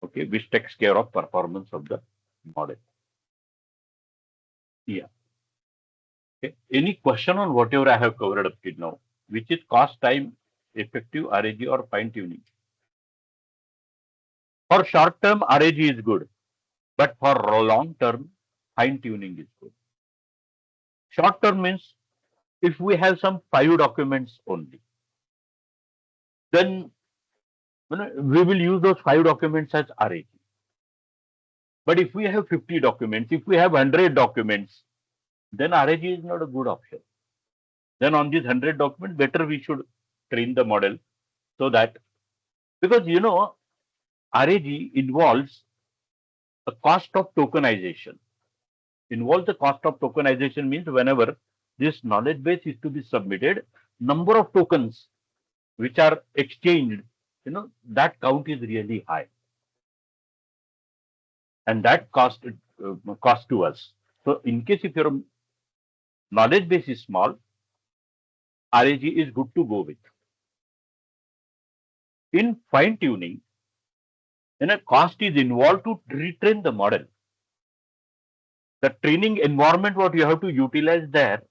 okay, which takes care of performance of the model. Yeah. Okay. Any question on whatever I have covered up till now, which is cost, time, effective RAG or fine tuning? For short term, RAG is good, but for long term, fine tuning is good. Short term means if we have some 5 documents only, then we will use those 5 documents as RAG. But if we have 50 documents, if we have 100 documents, then RAG is not a good option. Then on these 100 documents, better we should train the model so that, because RAG involves a cost of tokenization. Involves the cost of tokenization means whenever this knowledge base is to be submitted, number of tokens which are exchanged, that count is really high. And that cost to us. So in case if your knowledge base is small, RAG is good to go with. In fine tuning, a cost is involved to retrain the model. The training environment what you have to utilize there,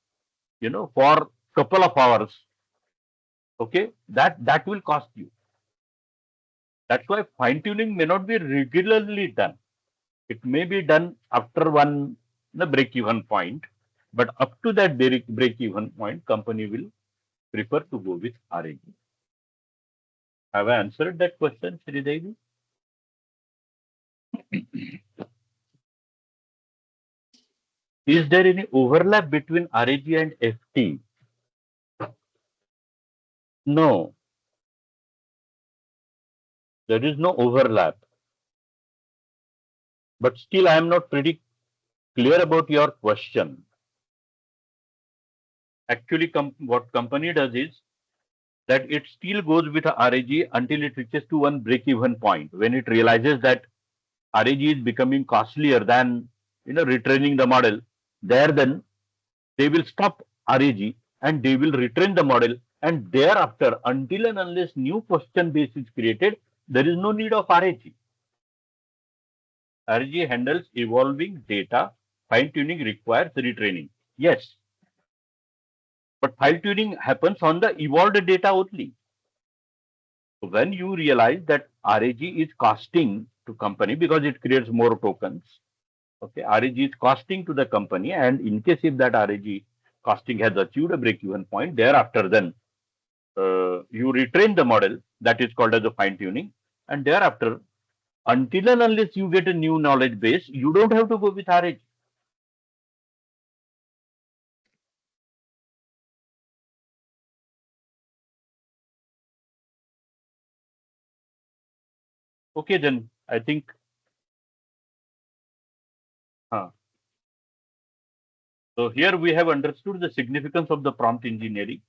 for couple of hours, okay, that will cost you. That's why fine tuning may not be regularly done. It may be done after the break-even point, but up to that break-even point, company will prefer to go with RAG. Have I answered that question, Sridevi? Is there any overlap between RAG and FT? No, there is no overlap. But still, I am not pretty clear about your question. Actually, what company does is that it still goes with a RAG until it reaches to one break-even point. When it realizes that RAG is becoming costlier than retraining the model, then they will stop RAG and they will retrain the model, and thereafter, until and unless new question base is created, there is no need of RAG. RAG handles evolving data. Fine tuning requires retraining. Yes, but fine tuning happens on the evolved data only. So when you realize that RAG is costing to company because it creates more tokens, okay, RAG is costing to the company, and in case if that RAG costing has achieved a break-even point, thereafter then you retrain the model, that is called as a fine tuning, and thereafter, until and unless you get a new knowledge base, you don't have to go with RAG. Okay, then I think. So here we have understood the significance of the prompt engineering.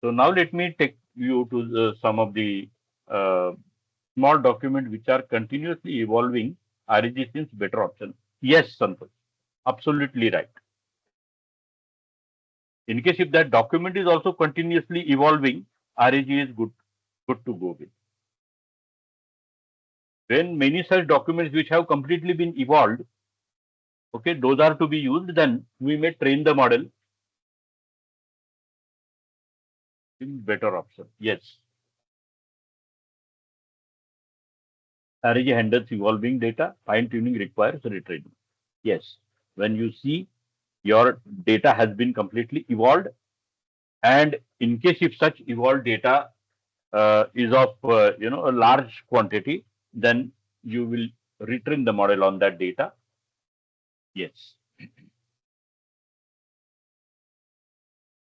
So now let me take you to some of the small documents which are continuously evolving. RAG seems better option. Yes, Santosh, absolutely right. In case if that document is also continuously evolving, RAG is good to go with. When many such documents which have completely been evolved, okay, those are to be used, then we may train the model in better option. Yes. RAG handles evolving data. Fine tuning requires retraining. Yes. When you see your data has been completely evolved, and in case if such evolved data is of a large quantity, then you will retrain the model on that data. Yes.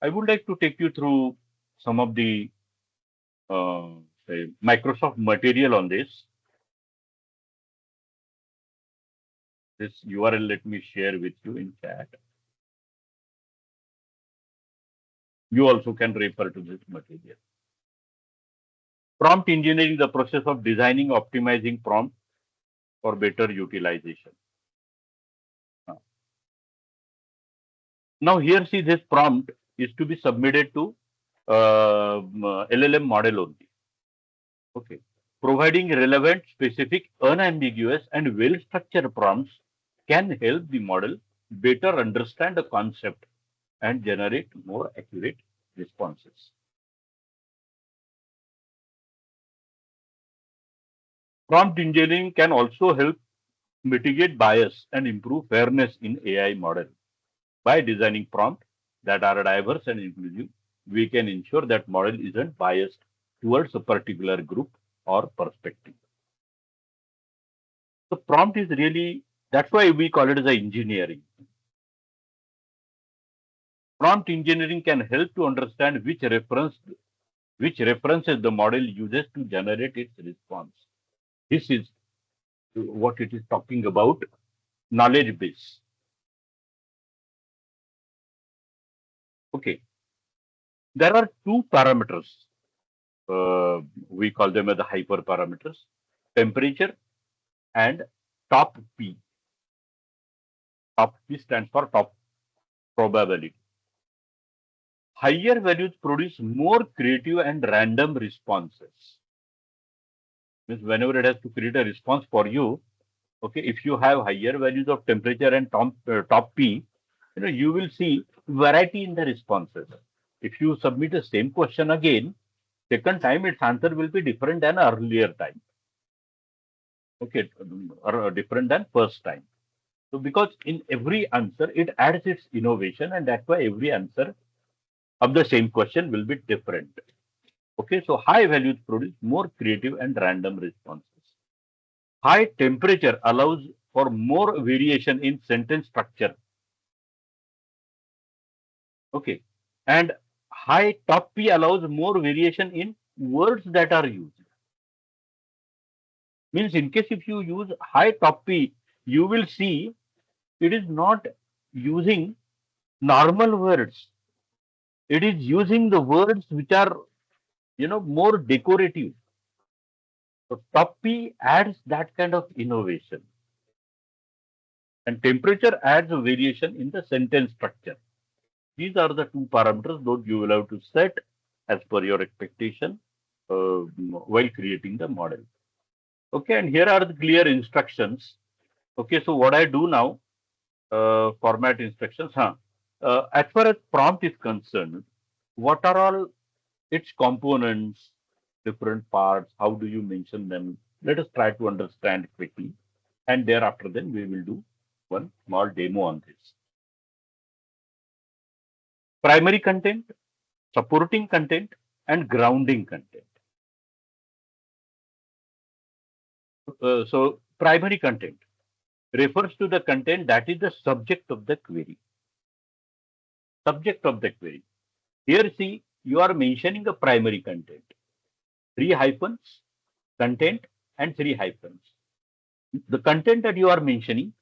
I would like to take you through some of the say Microsoft material on this. This URL, let me share with you in chat. You also can refer to this material. Prompt engineering, the process of designing, optimizing prompt for better utilization. Now here see, this prompt is to be submitted to LLM model only. Okay. Providing relevant, specific, unambiguous, and well-structured prompts can help the model better understand the concept and generate more accurate responses. Prompt engineering can also help mitigate bias and improve fairness in AI model. By designing prompts that are diverse and inclusive, we can ensure that model isn't biased towards a particular group or perspective. The prompt is really, that's why we call it as a engineering. Prompt engineering can help to understand which references the model uses to generate its response. This is what it is talking about, knowledge base. Okay. There are two parameters. We call them as the hyperparameters: temperature and top P. Top P stands for top probability. Higher values produce more creative and random responses. Means whenever it has to create a response for you, okay, if you have higher values of temperature and top P, you will see variety in the responses. If you submit the same question again, second time its answer will be different than earlier time. Okay, or different than first time. So because in every answer it adds its innovation, and that's why every answer of the same question will be different. Okay, so high values produce more creative and random responses. High temperature allows for more variation in sentence structure. Okay, and high top P allows more variation in words that are used. Means in case if you use high top P, you will see it is not using normal words. It is using the words which are more decorative. So top P adds that kind of innovation, and temperature adds a variation in the sentence structure. These are the two parameters that you will have to set as per your expectation while creating the model. Okay, and here are the clear instructions. Okay, so what I do now, format instructions. As far as prompt is concerned, what are all its components, different parts? How do you mention them? Let us try to understand quickly, and thereafter then we will do one small demo on this. Primary content, supporting content, and grounding content. So primary content refers to the content that is the subject of the query. Subject of the query. Here see, you are mentioning a primary content. 3 hyphens, content, and 3 hyphens. The content that you are mentioning,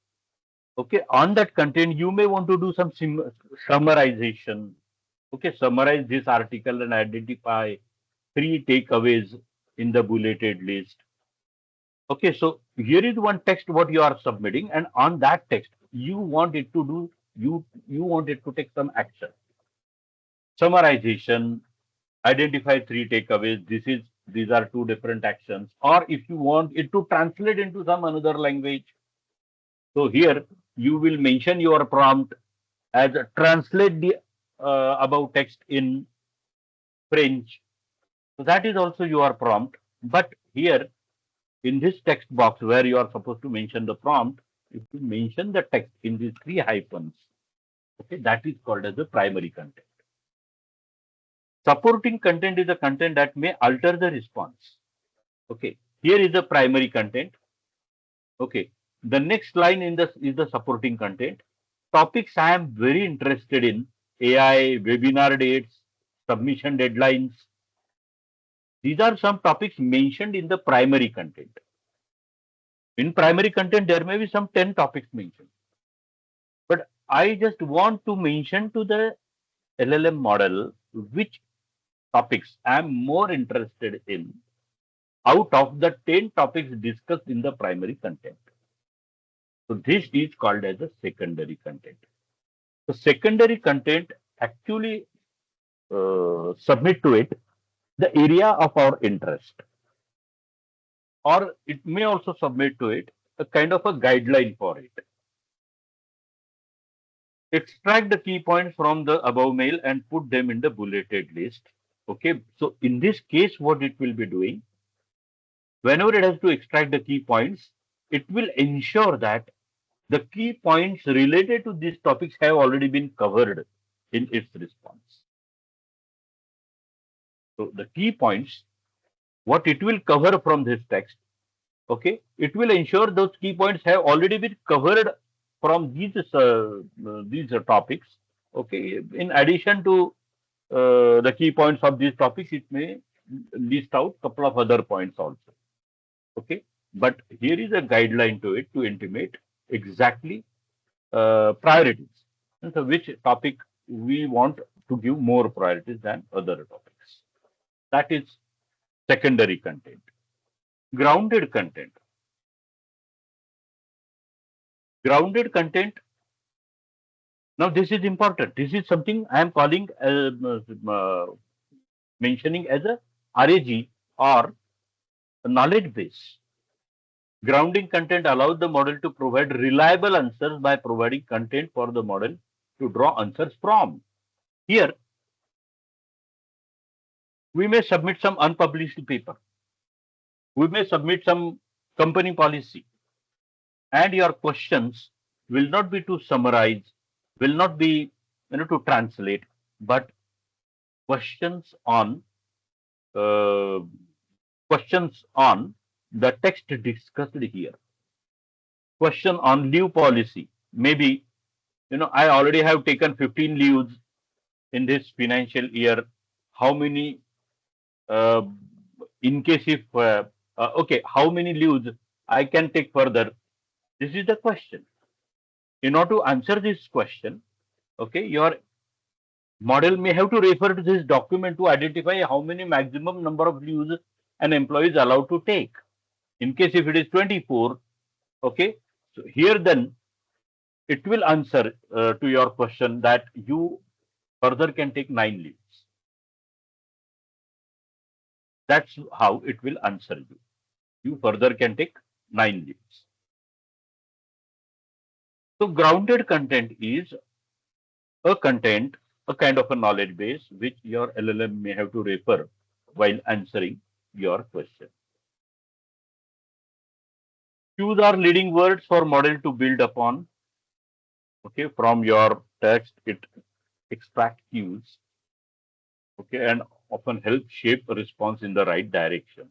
okay, on that content, you may want to do some summarization. Okay, summarize this article and identify 3 takeaways in the bulleted list. Okay, so here is one text what you are submitting, and on that text, you want it to do, you want it to take some action. Summarization, identify 3 takeaways. These are 2 different actions. Or if you want it to translate into some another language, so here you will mention your prompt as translate the above text in French. So that is also your prompt. But here in this text box where you are supposed to mention the prompt, if you mention the text in these 3 hyphens, okay, that is called as the primary content. Supporting content is a content that may alter the response. Okay, here is the primary content. Okay, the next line in this is the supporting content. Topics I am very interested in: AI, webinar dates, submission deadlines. These are some topics mentioned in the primary content. In primary content, there may be some 10 topics mentioned. But I just want to mention to the LLM model which topics I am more interested in out of the 10 topics discussed in the primary content. So this is called as a secondary content. So secondary content actually submit to it the area of our interest, or it may also submit to it a kind of a guideline for it. Extract the key points from the above mail and put them in the bulleted list. Okay, so in this case, what it will be doing, whenever it has to extract the key points, it will ensure that the key points related to these topics have already been covered in its response. So the key points, what it will cover from this text, okay, it will ensure those key points have already been covered from these topics. Okay, in addition to the key points of these topics, it may list out a couple of other points also. Okay, but here is a guideline to it to intimate exactly priorities. And so which topic we want to give more priorities than other topics. That is secondary content. Grounded content. Grounded content. Now this is important. This is something I am calling mentioning as a RAG or a knowledge base. Grounding content allows the model to provide reliable answers by providing content for the model to draw answers from. Here, we may submit some unpublished paper. We may submit some company policy. And your questions will not be to summarize, will not be to translate, but questions on uh, questions on the text discussed here. Question on leave policy. Maybe I already have taken 15 leaves in this financial year. How many uh, in case if okay, how many leaves I can take further? This is the question. In order to answer this question, okay, your model may have to refer to this document to identify how many maximum number of leaves an employee is allowed to take. In case if it is 24, okay, so here then it will answer to your question that you further can take 9 leaves. That's how it will answer you. You further can take 9 leaves. So grounded content is a content, a kind of a knowledge base which your LLM may have to refer while answering your question. Cues are leading words for model to build upon. Okay, from your text, it extracts cues. Okay, and often help shape a response in the right direction.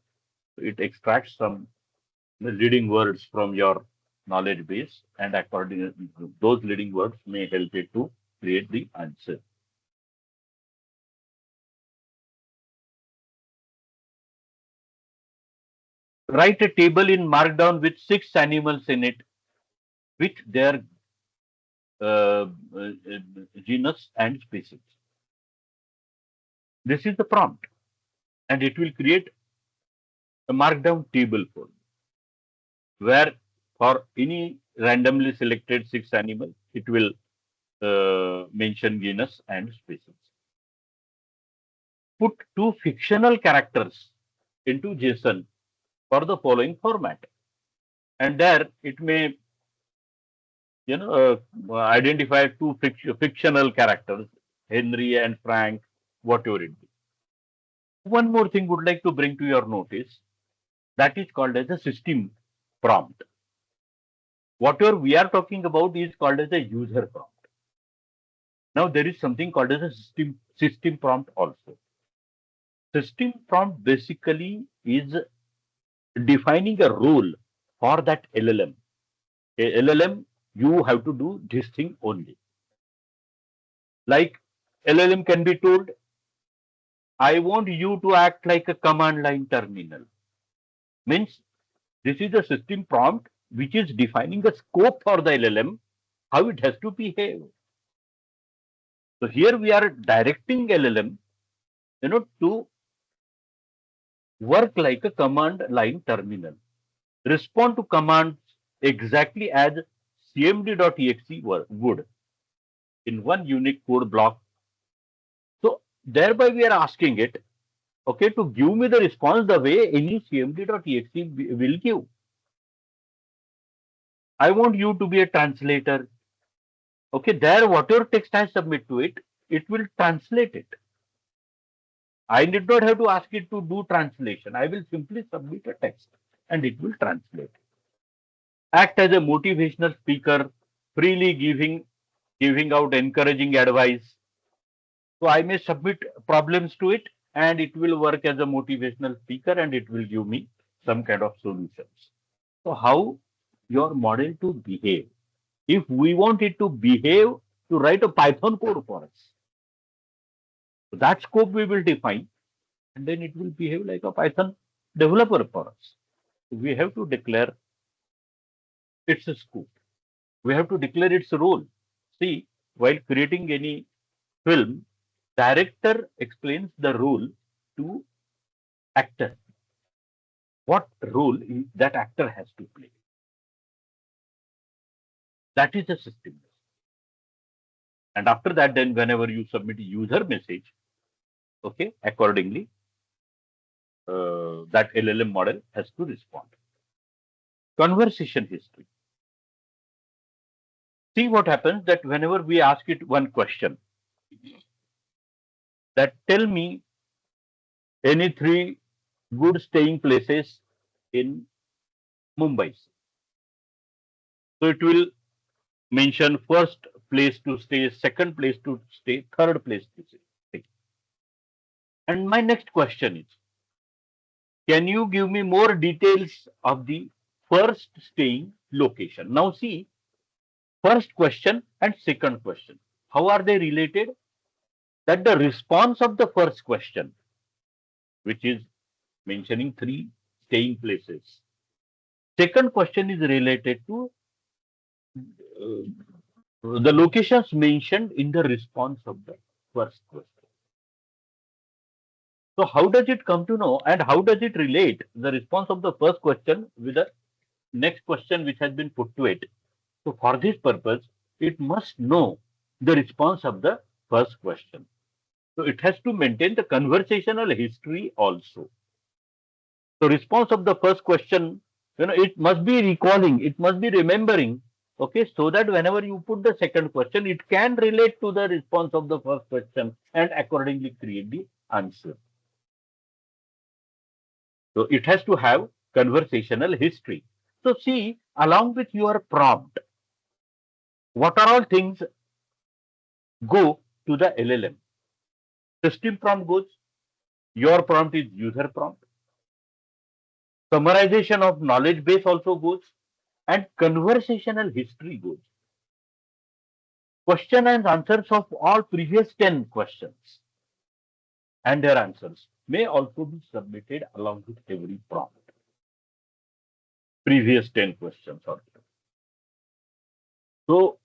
It extracts some leading words from your knowledge base, and according to those leading words may help it to create the answer. Write a table in Markdown with 6 animals in it, with their uh, uh, genus and species. This is the prompt, and it will create a Markdown table for you, where for any randomly selected 6 animals, it will mention genus and species. Put 2 fictional characters into JSON for the following format, and there it may identify 2 fictional characters, Henry and Frank, whatever it be. One more thing would like to bring to your notice, that is called as a system prompt. Whatever we are talking about is called as a user prompt. Now there is something called as a system prompt also. System prompt basically is defining a role for that LLM. A LLM, you have to do this thing only. Like LLM can be told, I want you to act like a command line terminal. Means this is a system prompt which is defining the scope for the LLM, how it has to behave. So here we are directing LLM, to work like a command line terminal. Respond to commands exactly as cmd.exe would in one unique code block. So thereby we are asking it, okay, to give me the response the way any cmd.exe will give. I want you to be a translator. Okay, there whatever text I submit to it, it will translate it. I need not have to ask it to do translation. I will simply submit a text and it will translate. Act as a motivational speaker, freely giving out encouraging advice. So I may submit problems to it and it will work as a motivational speaker and it will give me some kind of solutions. So how your model to behave? If we want it to behave, to write a Python code for us, so that scope we will define, and then it will behave like a Python developer for us. We have to declare its scope. We have to declare its role. See, while creating any film, director explains the role to actor. What role that actor has to play. That is the system. And after that, then whenever you submit a user message, okay, accordingly, that LLM model has to respond. Conversation history. See what happens that whenever we ask it one question, that tell me any 3 good staying places in Mumbai. So it will mention first place to stay, second place to stay, third place to stay. And my next question is, can you give me more details of the first staying location? Now see, first question and second question. How are they related? That the response of the first question, which is mentioning 3 staying places. Second question is related to the locations mentioned in the response of the first question. So how does it come to know, and how does it relate the response of the first question with the next question which has been put to it? So for this purpose, it must know the response of the first question. So it has to maintain the conversational history also. So response of the first question, it must be recalling, it must be remembering, okay, so that whenever you put the second question, it can relate to the response of the first question and accordingly create the answer. So it has to have conversational history. So see, along with your prompt, what are all things go to the LLM? System prompt goes, your prompt is user prompt. Summarization of knowledge base also goes, and conversational history goes. Question and answers of all previous 10 questions and their answers may also be submitted along with every prompt. Previous 10 questions also. So,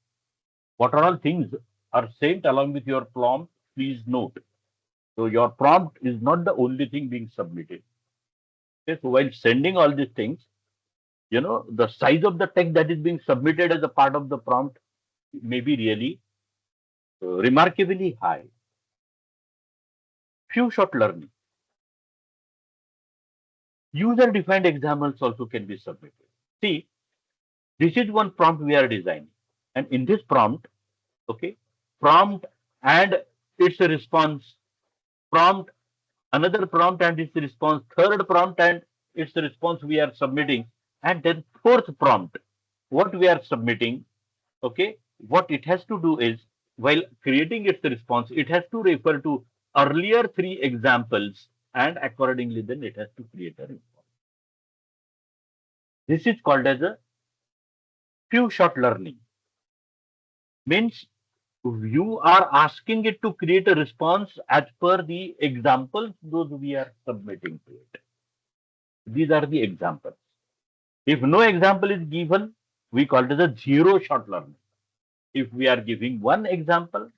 what are all things are sent along with your prompt? Please note. So, your prompt is not the only thing being submitted. Okay, so, while sending all these things, the size of the text that is being submitted as a part of the prompt may be really remarkably high. Few shot learning. User-defined examples also can be submitted. See, this is one prompt we are designing. And in this prompt, okay, prompt and its response, prompt, another prompt and its response, third prompt and its response we are submitting, and then fourth prompt, what we are submitting, okay, what it has to do is, while creating its response, it has to refer to earlier 3 examples, and accordingly then it has to create a response. This is called as a few shot learning. Means you are asking it to create a response as per the examples those we are submitting to it. These are the examples. If no example is given, we call it as a zero shot learning. If we are giving one example,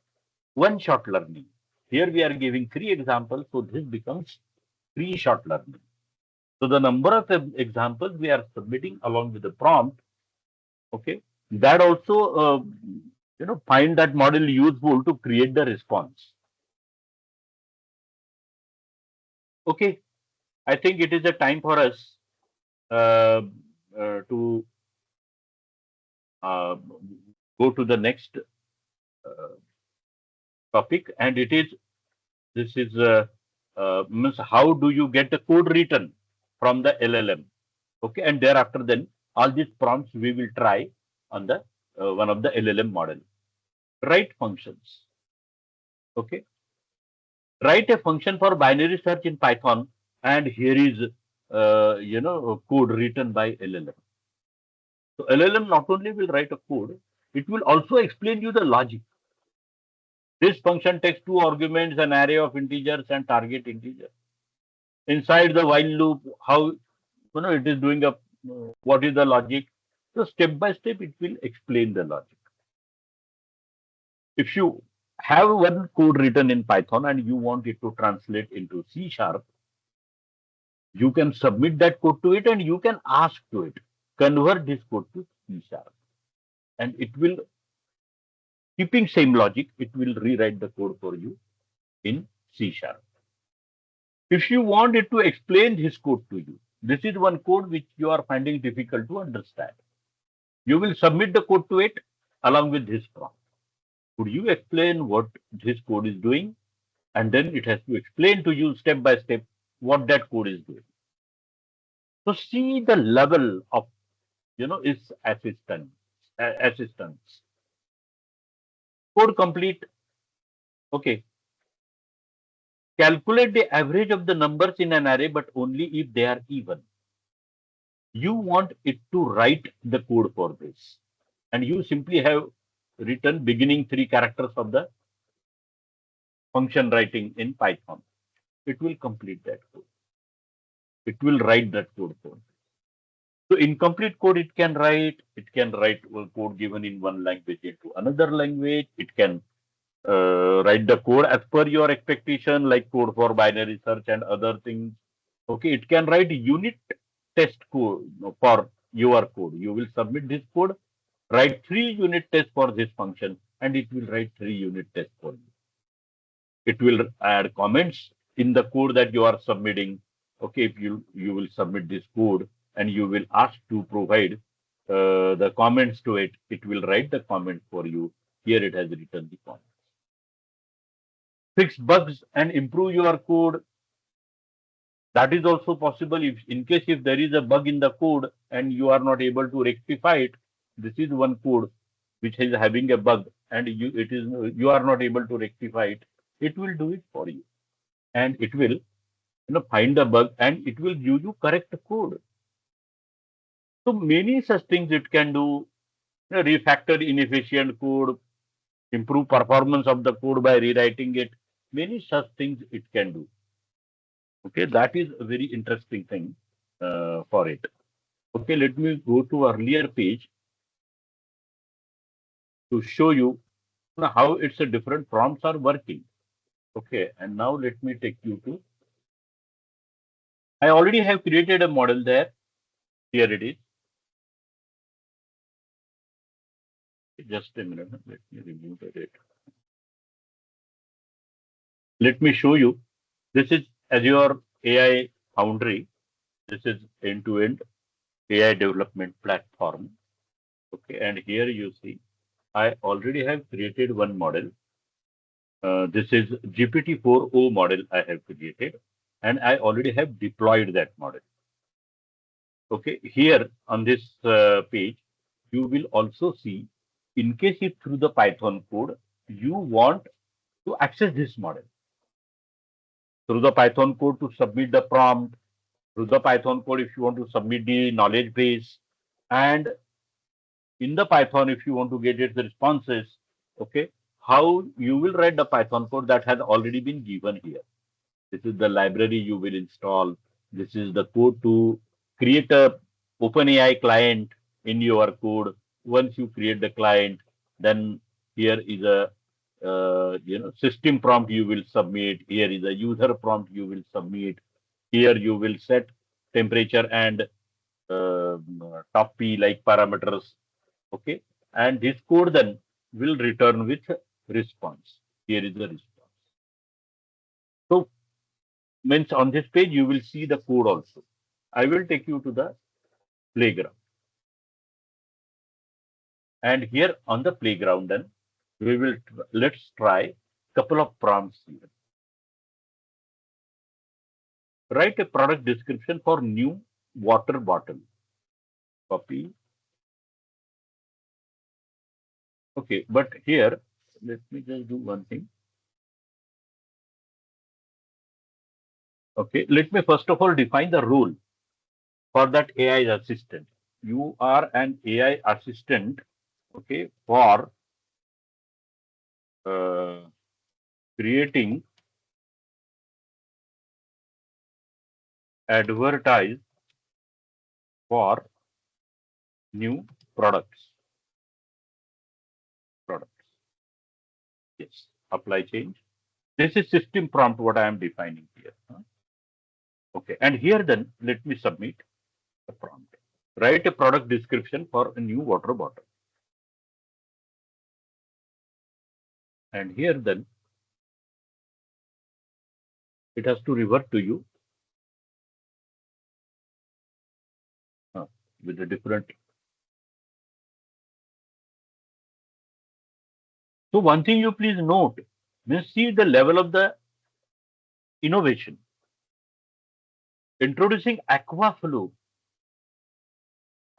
one shot learning. Here we are giving 3 examples, so this becomes 3 shot learning. So the number of examples we are submitting along with the prompt, okay, that also find that model useful to create the response. Okay, I think it is a time for us to go to the next topic, and it is means how do you get the code written from the LLM? Okay, and thereafter then all these prompts we will try on the one of the LLM model. Write functions. Okay, write a function for binary search in Python, and here is code written by LLM. So LLM not only will write a code, it will also explain you the logic. This function takes 2 arguments, an array of integers and target integer. Inside the while loop, how it is doing what is the logic. So step by step, it will explain the logic. If you have one code written in Python and you want it to translate into C#, you can submit that code to it and you can ask to it, convert this code to C#. And it will, keeping same logic, it will rewrite the code for you in C#. If you want it to explain this code to you, this is one code which you are finding difficult to understand. You will submit the code to it along with this prompt. Could you explain what this code is doing? And then it has to explain to you step by step what that code is doing. So see the level of is assistance. Code complete. Okay. Calculate the average of the numbers in an array, but only if they are even. You want it to write the code for this. And you simply have written beginning 3 characters of the function writing in Python. It will complete that code. It will write that code for you. So incomplete code it can write code given in one language into another language. It can write the code as per your expectation, like code for binary search and other things. Okay, it can write unit test code for your code. You will submit this code, write 3 unit tests for this function, and it will write 3 unit tests for you. It will add comments in the code that you are submitting. Okay, if you will submit this code and you will ask to provide the comments to it, it will write the comment for you. Here it has written the comments. Fix bugs and improve your code. That is also possible if in case if there is a bug in the code and you are not able to rectify it. This is one code which is having a bug and you are not able to rectify it. It will do it for you, and it will find the bug and it will give you correct code. So many such things it can do. Refactor inefficient code, improve performance of the code by rewriting it. Many such things it can do. Okay, that is a very interesting thing for it. Okay, let me go to earlier page to show you how its a different prompts are working. Okay, and now let me take you to. I already have created a model there. Here it is. Just a minute. Let me remove the data. Let me show you. This is Azure AI Foundry. This is end-to-end AI development platform. Okay, and here you see, I already have created one model. This is GPT-4o model I have created, and I already have deployed that model. Okay, here on this page, you will also see, in case if through the Python code, you want to access this model. Through the Python code to submit the prompt, through the Python code if you want to submit the knowledge base, and in the Python if you want to get its responses, okay, how you will write the Python code that has already been given here. This is the library you will install. This is the code to create a OpenAI client in your code. Once you create the client, then here is a system prompt you will submit. Here is a user prompt you will submit. Here you will set temperature and top P like parameters. Okay, and this code then will return with response. Here is the response. So means on this page you will see the code also. I will take you to the playground. And here on the playground then we will let's try couple of prompts here. Write a product description for new water bottle. Copy. Okay, but here let me just do one thing. Okay, let me first of all define the role for that AI assistant. You are an AI assistant, okay, for creating, advertise for new products. Yes, apply change. This is system prompt what I am defining here. Okay, and here then let me submit the prompt. Write a product description for a new water bottle. And here then it has to revert to you with a different. So one thing you please note, means see the level of the innovation. Introducing Aquaflow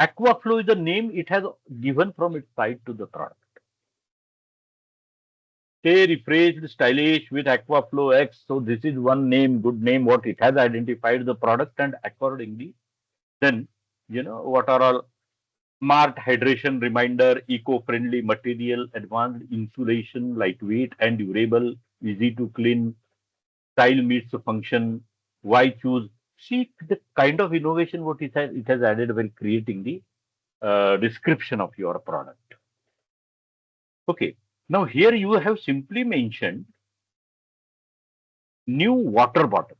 Aquaflow is the name it has given from its side to the product. Say rephrased stylish with Aquaflow X. So this is one name, good name, what it has identified the product, and accordingly, then what are all smart hydration reminder, eco-friendly material, advanced insulation, lightweight and durable, easy to clean, style meets the function. Why choose? See the kind of innovation what it has added when creating the description of your product. Okay. Now here you have simply mentioned new water bottle.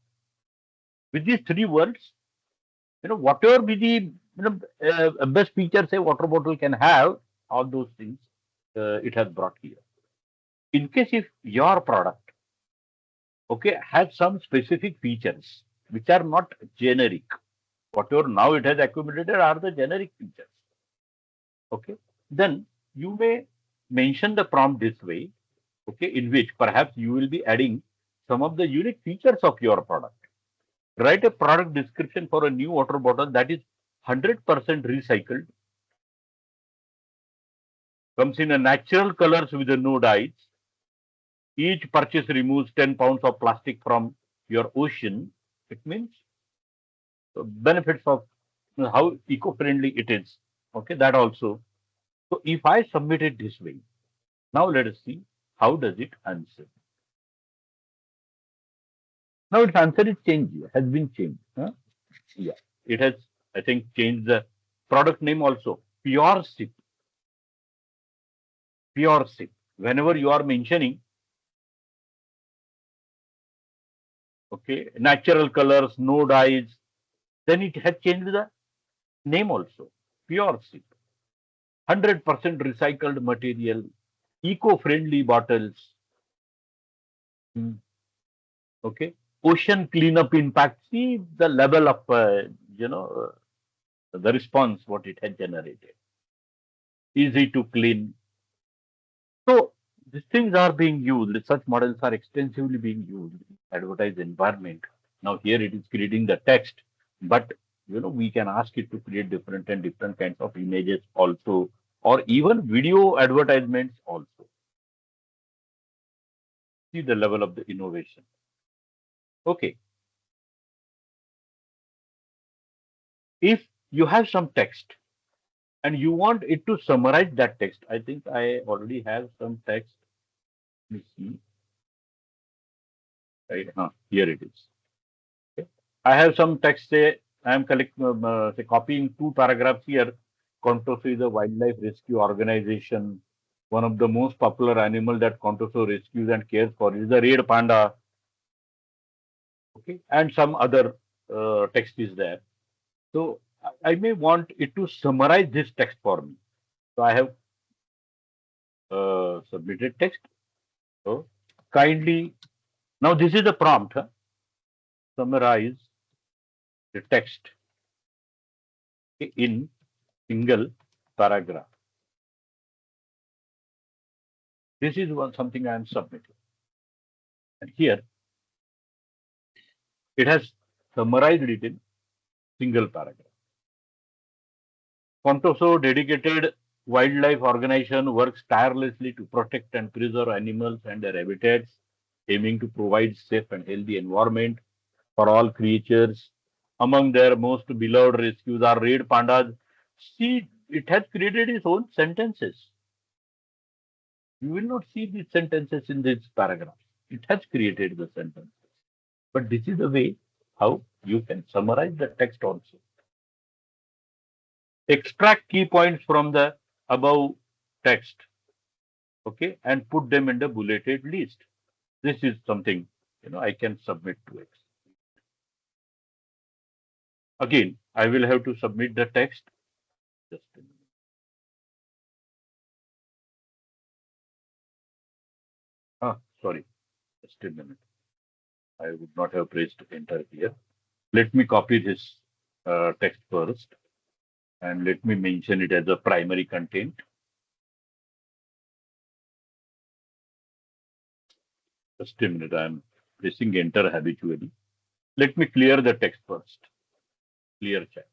With these three words, whatever be the best features a water bottle can have, all those things it has brought here. In case if your product, okay, has some specific features which are not generic, whatever now it has accumulated are the generic features. Okay, then you may mention the prompt this way, okay, in which perhaps you will be adding some of the unique features of your product. Write a product description for a new water bottle that is 100% recycled, comes in a natural colors with no dyes. Each purchase removes 10 pounds of plastic from your ocean. It means the benefits of how eco-friendly it is. Okay, that also. So if I submit it this way, now let us see how does it answer. Now its answer is changed, has been changed. Huh? Yeah, it has, I think, changed the product name also. Pure Sip. Pure Sip. Whenever you are mentioning, okay, natural colors, no dyes, then it has changed the name also. Pure Sip. 100% recycled material, eco-friendly bottles. Hmm, okay. Ocean cleanup impact. See the level of, the response what it has generated. Easy to clean. So these things are being used. Such models are extensively being used in advertised environment. Now here it is creating the text, but we can ask it to create different and different kinds of images also, or even video advertisements also. See the level of the innovation. Okay. If you have some text and you want it to summarize that text, I think I already have some text. Let me see. Right, here it is. Okay. I have some text. Say I am say copying two paragraphs here. Contoso is a wildlife rescue organization. One of the most popular animal that Contoso rescues and cares for is the red panda. Okay, and some other text is there. So I may want it to summarize this text for me. So I have submitted text. So kindly, now this is the prompt. Huh? Summarize the text in single paragraph. This is something I am submitting. And here it has summarized it in single paragraph. Contoso dedicated wildlife organization works tirelessly to protect and preserve animals and their habitats, aiming to provide safe and healthy environment for all creatures. Among their most beloved rescues are red pandas. See, it has created its own sentences. You will not see these sentences in this paragraph. It has created the sentences. But this is the way how you can summarize the text also. Extract key points from the above text, okay, and put them in the bulleted list. This is something I can submit to X. Again, I will have to submit the text. Just a minute. Sorry, just a minute. I would not have pressed enter here. Let me copy this text first, and let me mention it as a primary content. Just a minute, I am pressing enter habitually. Let me clear the text first. Clear chat.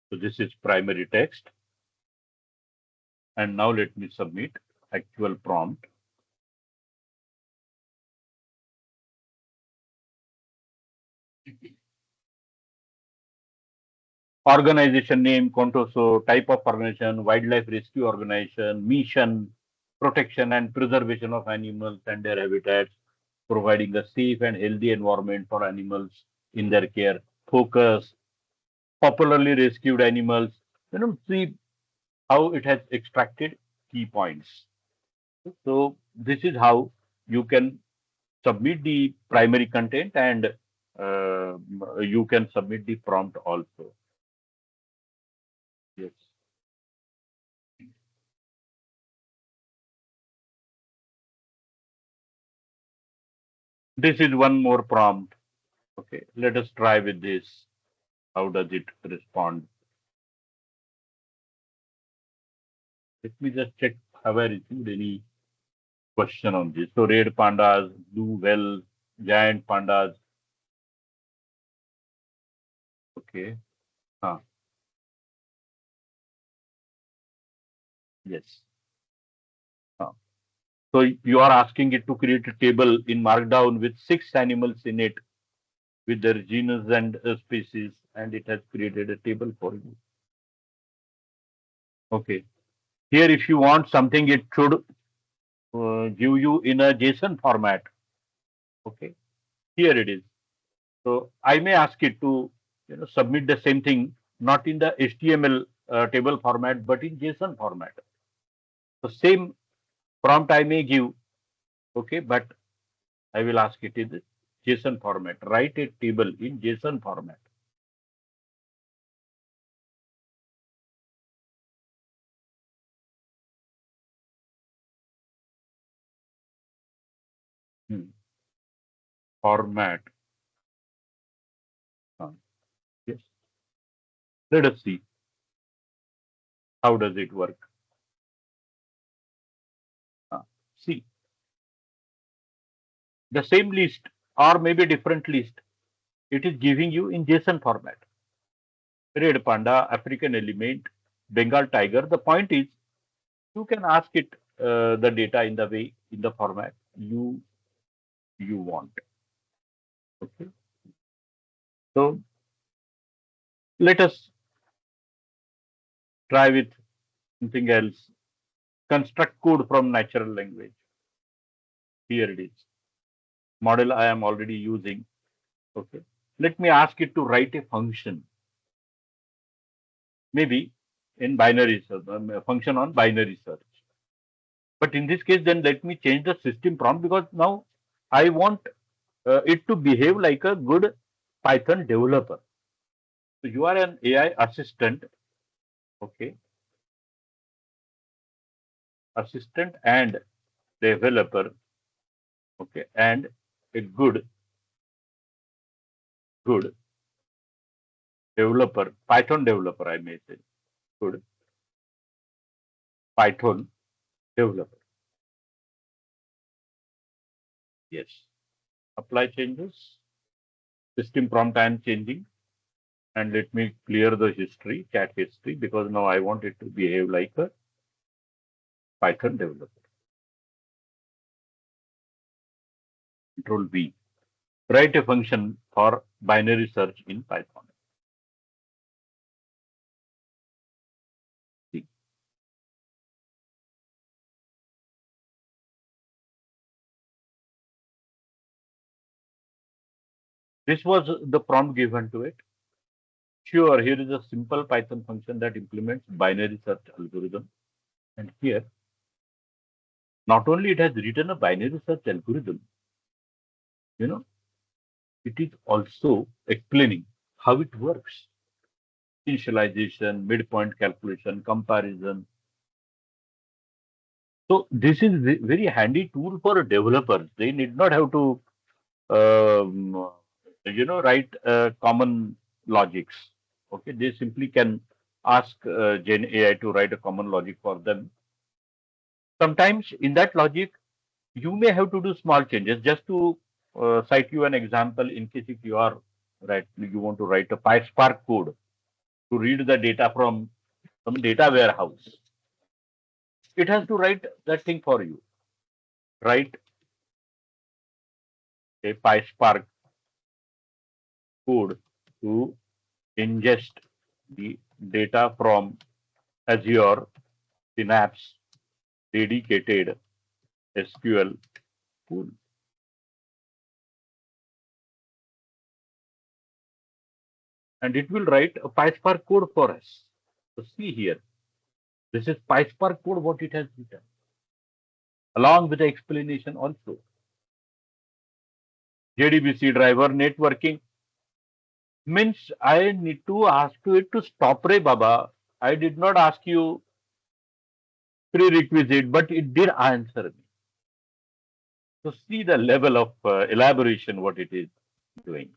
So this is primary text. And now let me submit actual prompt. Organization name, Contoso, type of organization, wildlife rescue organization, mission, protection and preservation of animals and their habitats, providing a safe and healthy environment for animals in their care. Focus, popularly rescued animals. See how it has extracted key points. So this is how you can submit the primary content and you can submit the prompt also. Yes. This is one more prompt. Okay, let us try with this. How does it respond? Let me just check. Have I received any question on this? So red pandas do well, giant pandas. Okay. Huh. Yes. Huh. So you are asking it to create a table in Markdown with 6 animals in it with their genus and species, and it has created a table for you. Okay. Here, if you want something, it should give you in a JSON format. Okay. Here it is. So I may ask it to submit the same thing, not in the HTML table format, but in JSON format. The same prompt I may give, okay, but I will ask it in the JSON format. Write a table in JSON format. Hmm. Format. Yes. Let us see how does it work. See the same list or maybe different list. It is giving you in JSON format. Red panda, African element, Bengal tiger. The point is, you can ask it the data in the way in the format you want. Okay. So let us try with something else. Construct code from natural language. Here it is. Model I am already using. Okay. Let me ask it to write a function. Maybe in binary search, a function on binary search. But in this case, then let me change the system prompt because now I want it to behave like a good Python developer. So you are an AI assistant, okay, assistant and developer, okay, and a good developer, Python developer, I may say, good Python developer. Yes. Apply changes. System prompt I am changing. And let me clear the history, chat history, because now I want it to behave like a Python developer. Control B. Write a function for binary search in Python. See. This was the prompt given to it. Sure, here is a simple Python function that implements binary search algorithm. And here, not only it has written a binary search algorithm, it is also explaining how it works. Initialization, midpoint calculation, comparison. So this is very handy tool for developers. They need not have to, um, write common logics. Okay, they simply can ask Gen AI to write a common logic for them. Sometimes in that logic, you may have to do small changes. Just to cite you an example, in case if you are you want to write a PySpark code. to read the data from some data warehouse. It has to write that thing for you. Write a PySpark code to ingest the data from Azure Synapse dedicated SQL pool. And it will write a PySpark code for us. So see here, this is PySpark code, what it has written, along with the explanation also. JDBC driver networking means I need to ask you to stop, Re Baba. I did not ask you prerequisite, but it did answer me. So see the level of elaboration what it is doing.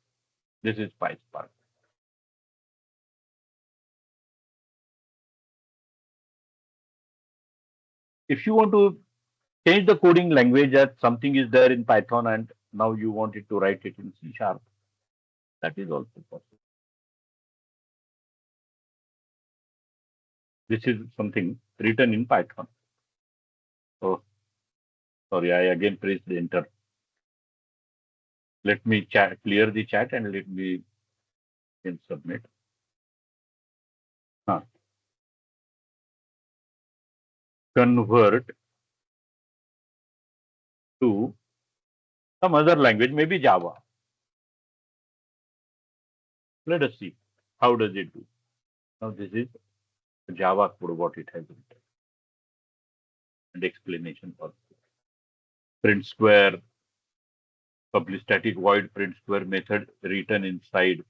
This is PySpark. If you want to change the coding language that something is there in Python and now you want it to write it in C sharp, that is also possible. This is something written in Python. Oh, sorry, I again pressed the enter. Let me clear the chat and let me submit. Convert to some other language, maybe Java. Let us see how does it do. Now this is Java code what it has written and explanation also. Print square, public static void print square method written inside.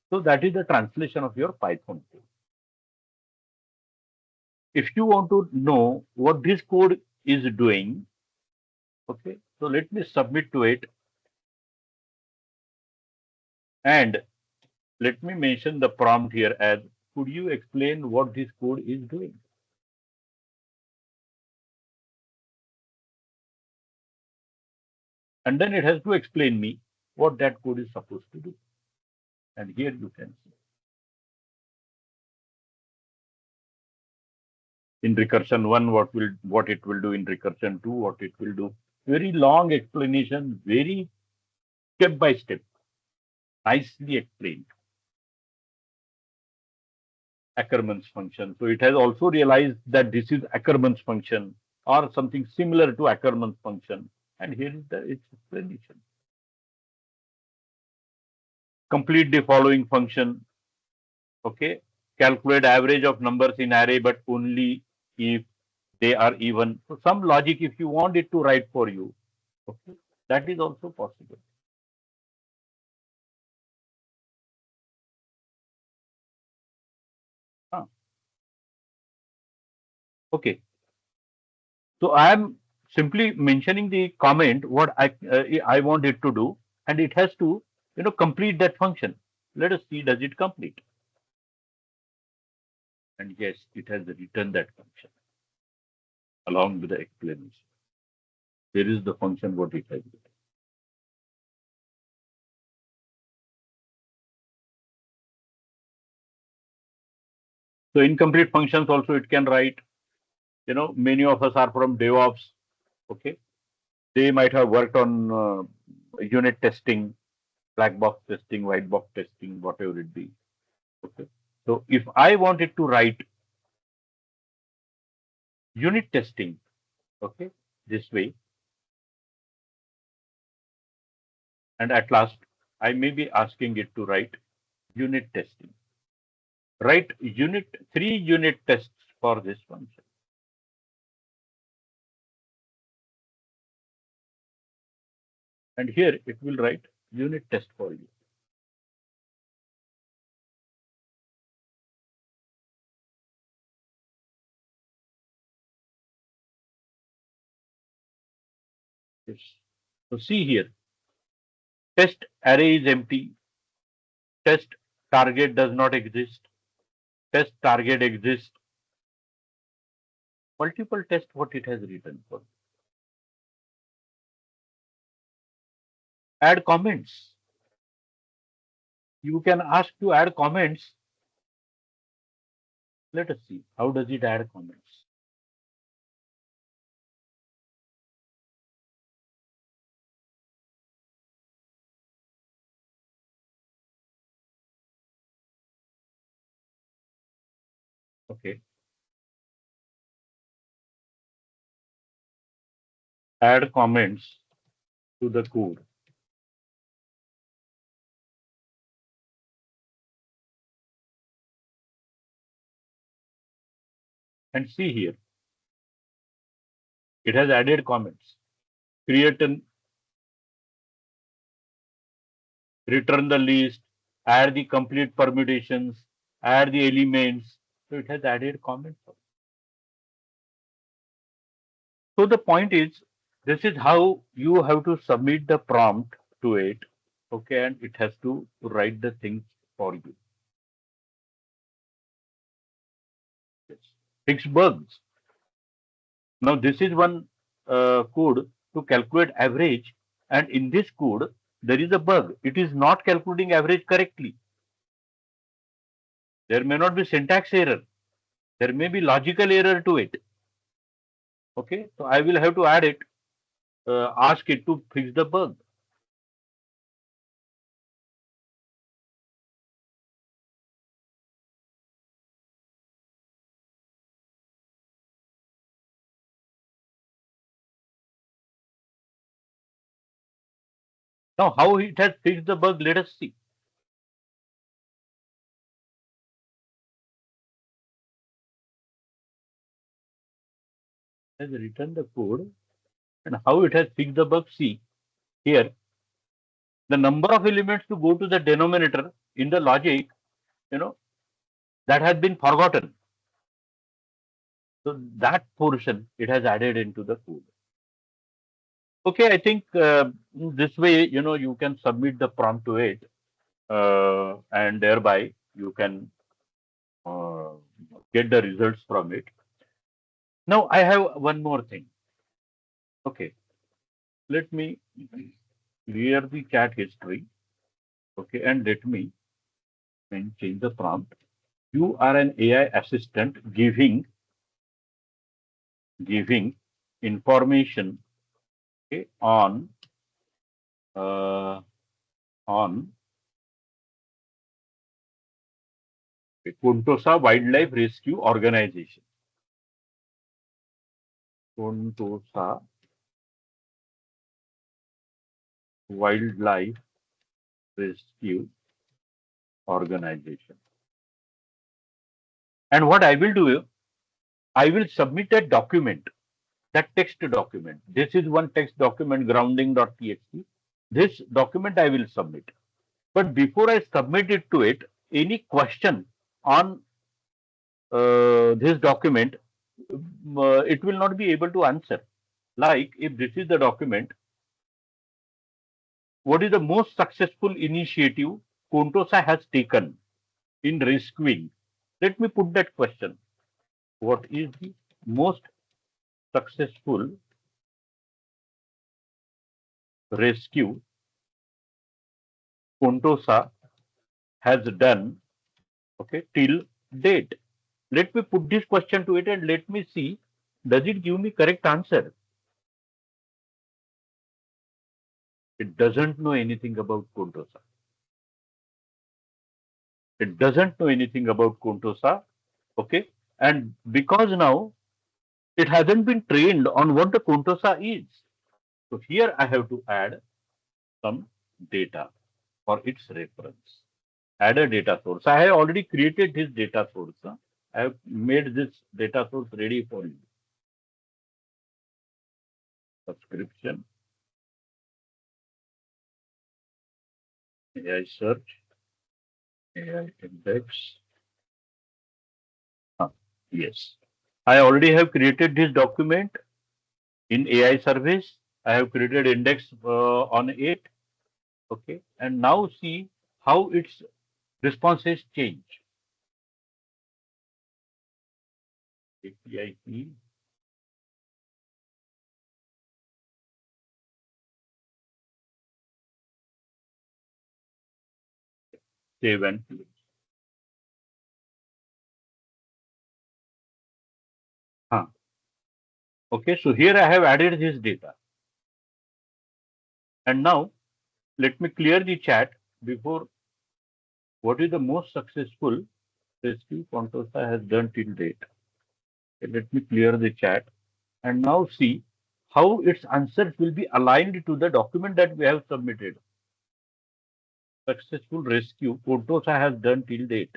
So that is the translation of your Python code. If you want to know what this code is doing, okay, so let me submit to it and let me mention the prompt here as, could you explain what this code is doing? And then it has to explain me what that code is supposed to do. And here you can see. In recursion 1, what it will do, in recursion 2, what it will do. Very long explanation, very step by step, nicely explained. Ackermann's function. So it has also realized that this is Ackermann's function or something similar to Ackermann's function. And here is its explanation. Complete the following function. Okay. Calculate average of numbers in array, but only if they are even. So some logic, if you want it to write for you, okay, that is also possible. Okay. So I am simply mentioning the comment what I want it to do, and it has to complete that function. Let us see, does it complete? And yes, it has written that function along with the explanation. Here is the function what it has written. So incomplete functions also it can write. Many of us are from DevOps. Okay, they might have worked on unit testing, black box testing, white box testing, whatever it be. Okay, so if I wanted to write unit testing, okay, this way, and at last I may be asking it to write unit testing. Write 3 unit tests for this function. And here it will write unit test for you. Yes. So see here, test array is empty, test target does not exist, test target exists. Multiple test what it has written for. Add comments. You can ask to add comments Let us see. How does it add comments? Okay. Add comments to the code. And see here, it has added comments. Create an return the list, add the complete permutations, add the elements. So it has added comments. So the point is, this is how you have to submit the prompt to it. Okay, and it has to write the things for you. Yes. Fix bugs. Now this is one code to calculate average, and in this code there is a bug. It is not calculating average correctly. There may not be syntax error. There may be logical error to it. Okay, so I will have to add it, ask it to fix the bug. Now, how it has fixed the bug, let us see. It has written the code and how it has fixed the bug. See here, the number of elements to go to the denominator in the logic, you know, that has been forgotten. So that portion it has added into the code. Okay, I think this way, you can submit the prompt to it, and thereby you can uh, get the results from it. Now, I have one more thing. Okay, let me clear the chat history. Okay, and let me change the prompt. You are an AI assistant giving information, okay, uh, on Kuntosa Wildlife Rescue Organization. Kuntosa Wildlife Rescue Organization. And what I will do, I will submit a document, that text document. This is one text document, grounding.txt. This document I will submit. But before I submit it to it, any question on this document, it will not be able to answer. Like if this is the document, what is the most successful initiative Contosa has taken in rescuing? Let me put that question. What is the most successful rescue Contosa has done, okay, till date? Let me put this question to it and let me see, does it give me correct answer? It doesn't know anything about Contosa. It doesn't know anything about Contosa. Okay. And because now it hasn't been trained on what the Contosa is. So here I have to add some data for its reference. Add a data source. I have already created this data source. I have made this data source ready for you. Subscription, AI search, AI index. Yes. I already have created this document in AI service. I have created index on it. Okay. And now see how its responses change. API key. Save and close. Okay, so here I have added this data. And now let me clear the chat before. What is the most successful rescue Contosa has done till date? Okay, let me clear the chat and now see how its answers will be aligned to the document that we have submitted. Successful rescue Contosa has done till date.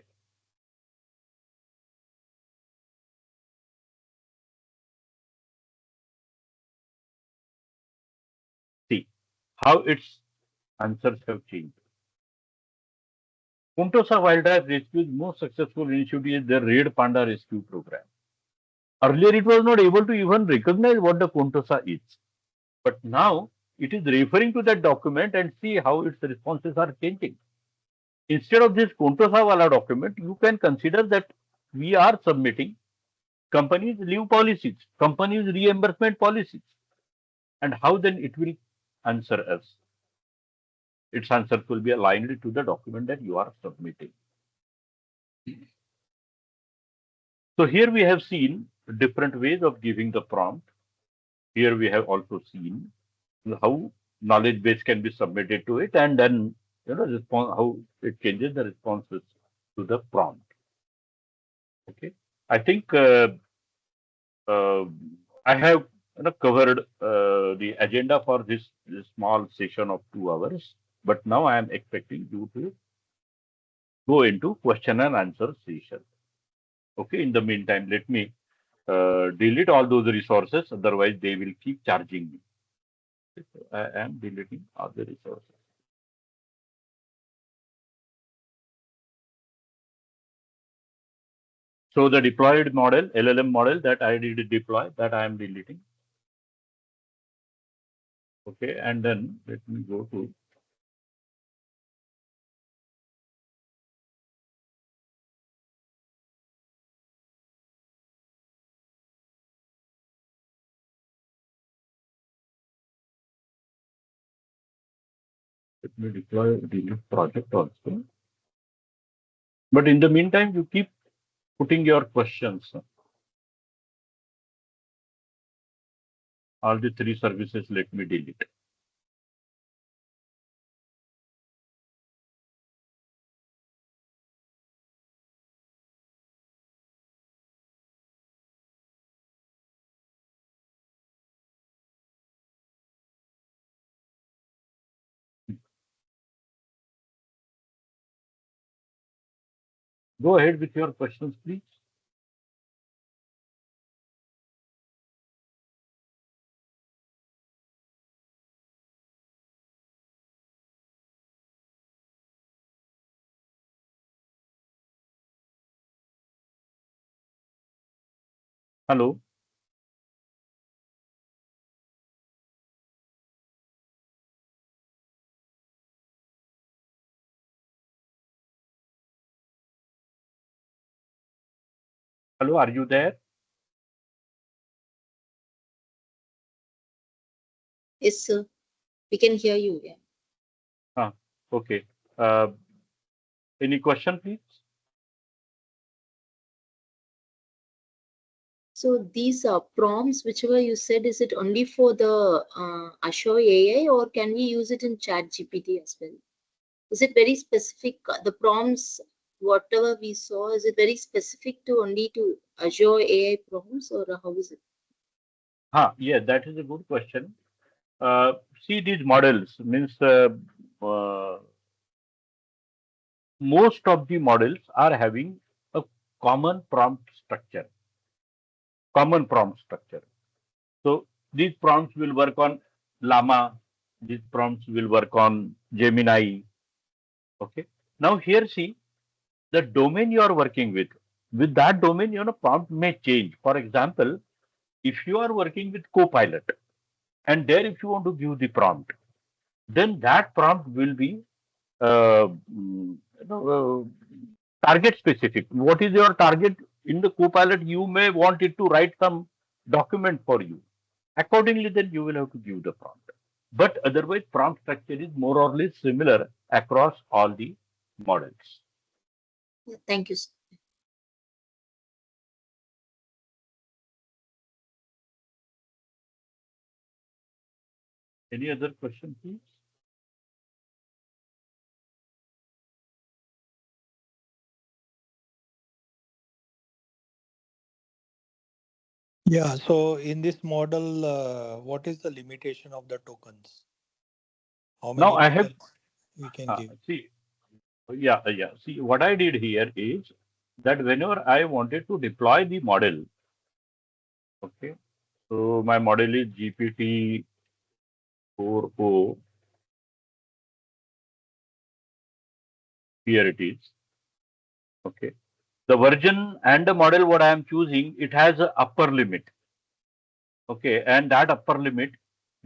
See how its answers have changed. Contosa Wildlife Rescue's most successful initiative is the Red Panda Rescue Program. Earlier, it was not able to even recognize what the Contosa is. But now it is referring to that document and see how its responses are changing. Instead of this Contosa wala document, you can consider that we are submitting companies' leave policies, companies' reimbursement policies, and how then it will answer us. Its answers will be aligned to the document that you are submitting. So here we have seen different ways of giving the prompt. Here we have also seen how knowledge base can be submitted to it, and then response how it changes the responses to the prompt. Okay, I think uh, I have covered the agenda for this small session of 2 hours, but now I am expecting you to go into question and answer session. Okay, in the meantime, let me delete all those resources, otherwise they will keep charging me. So I am deleting all the resources. So the deployed model, LLM model that I did deploy, that I am deleting. Okay, and then let me go to let me deploy delete project also. But in the meantime, you keep putting your questions. All the three services, let me delete. Go ahead with your questions, please. Hello. Hello, are you there? Yes, sir. We can hear you. Yeah. Okay. Uh, any question, please? So these prompts, whichever you said, is it only for the Azure AI or can we use it in ChatGPT as well? Is it very specific? The prompts, whatever we saw, is it very specific to only to Azure AI prompts or how is it? Yeah, that is a good question. See, these models means uh, most of the models are having a common prompt structure. Common prompt structure. So these prompts will work on Llama. These prompts will work on Gemini. Okay. Now here see the domain you are working with. With that domain, prompt may change. For example, if you are working with Copilot, and there if you want to give the prompt, then that prompt will be target specific. What is your target in the Copilot? You may want it to write some document for you. Accordingly, then you will have to give the prompt. But otherwise, prompt structure is more or less similar across all the models. Yeah, thank you, sir. Any other question, please? Yeah, so in this model, what is the limitation of the tokens? How Now many I have tokens we can give? see. Yeah. See, what I did here is that whenever I wanted to deploy the model, okay, so my model is GPT 4o. Here it is. Okay. The version and the model what I am choosing, it has a upper limit. Okay, and that upper limit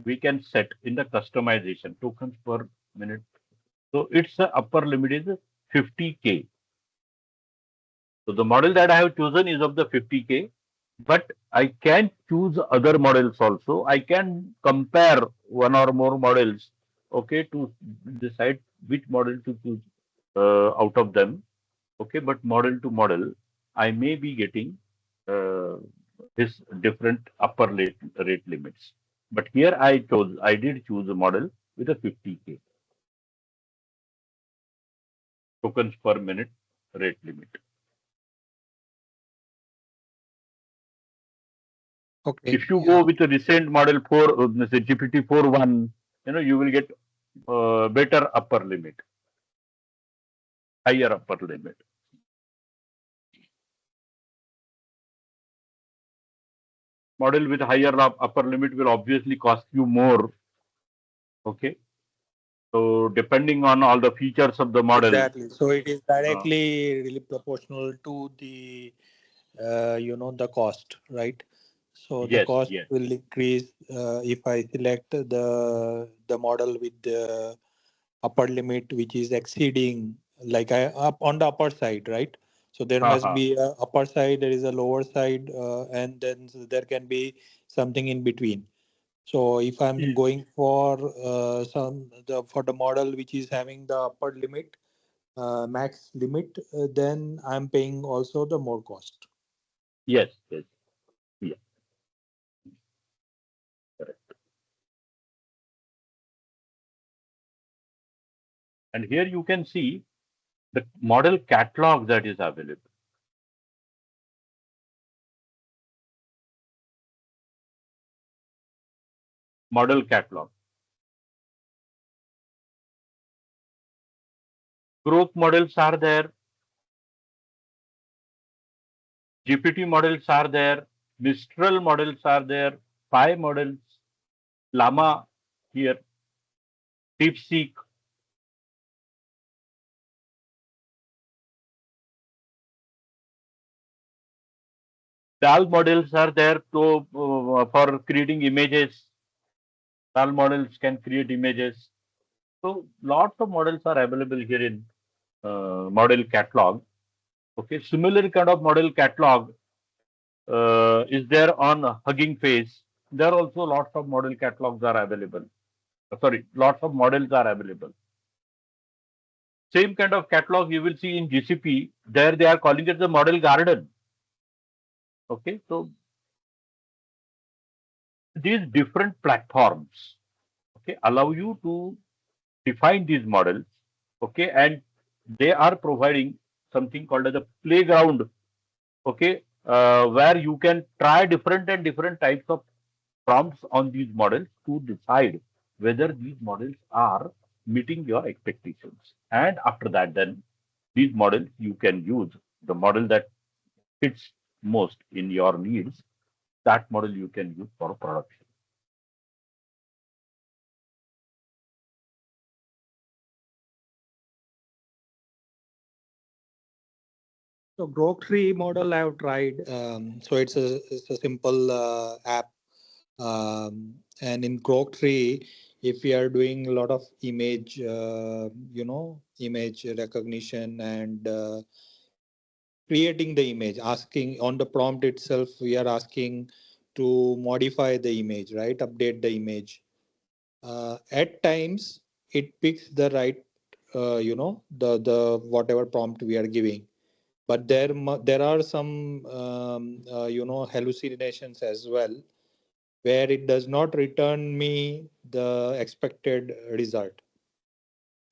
we can set in the customization tokens per minute. So its upper limit is 50K. So the model that I have chosen is of the 50K, but I can choose other models also. I can compare one or more models, okay, to decide which model to choose out of them. Okay, but model to model, I may be getting uh, this different upper rate limits. But here I did choose a model with a 50K tokens per minute rate limit. Okay. If you go with a recent model for say GPT 4.1, you will get better upper limit, higher upper limit. Model with higher upper limit will obviously cost you more. Okay, so depending on all the features of the model. Exactly. So it is directly really proportional to the the cost, right? So the Yes, cost yes. will increase if I select the model with the upper limit, which is exceeding, like I up on the upper side, right? So there must Uh-huh. be a upper side, there is a lower side, and then there can be something in between. So if I'm going for for the model which is having the upper limit, max limit, then I'm paying also the more cost. Yes, yes. Yeah, correct. And here you can see the model catalog that is available. Model catalog. Growth models are there. GPT models are there. Mistral models are there. Pi models. Llama here. DeepSeek. DAL models are there for creating images. DAL models can create images. So lots of models are available here in model catalog. Okay, similar kind of model catalog is there on Hugging Face. There also lots of model catalogs are available. Sorry, lots of models are available. Same kind of catalog you will see in GCP. There they are calling it the model garden. Okay, so these different platforms, okay, allow you to define these models. Okay, and they are providing something called as a playground. Okay, where you can try different types of prompts on these models to decide whether these models are meeting your expectations. And after that, then these models you can use the model that fits most in your needs. That model you can use for production. So Grok 3 model I have tried. So it's a simple app. And in Grok 3, if we are doing a lot of image, image recognition and creating the image, asking on the prompt itself, we are asking to modify the image, right? Update the image. At times, it picks the right, the whatever prompt we are giving, but there are some hallucinations as well. where it does not return me the expected result.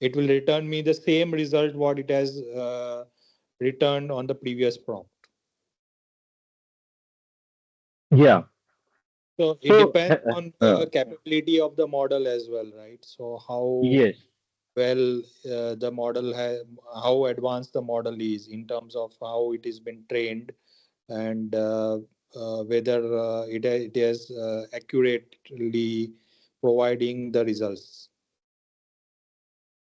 It will return me the same result what it has returned on the previous prompt. Yeah. So it So, depends on the capability of the model as well, right? So how yes. well the model has, how advanced the model is in terms of how it has been trained, and whether it is accurately providing the results.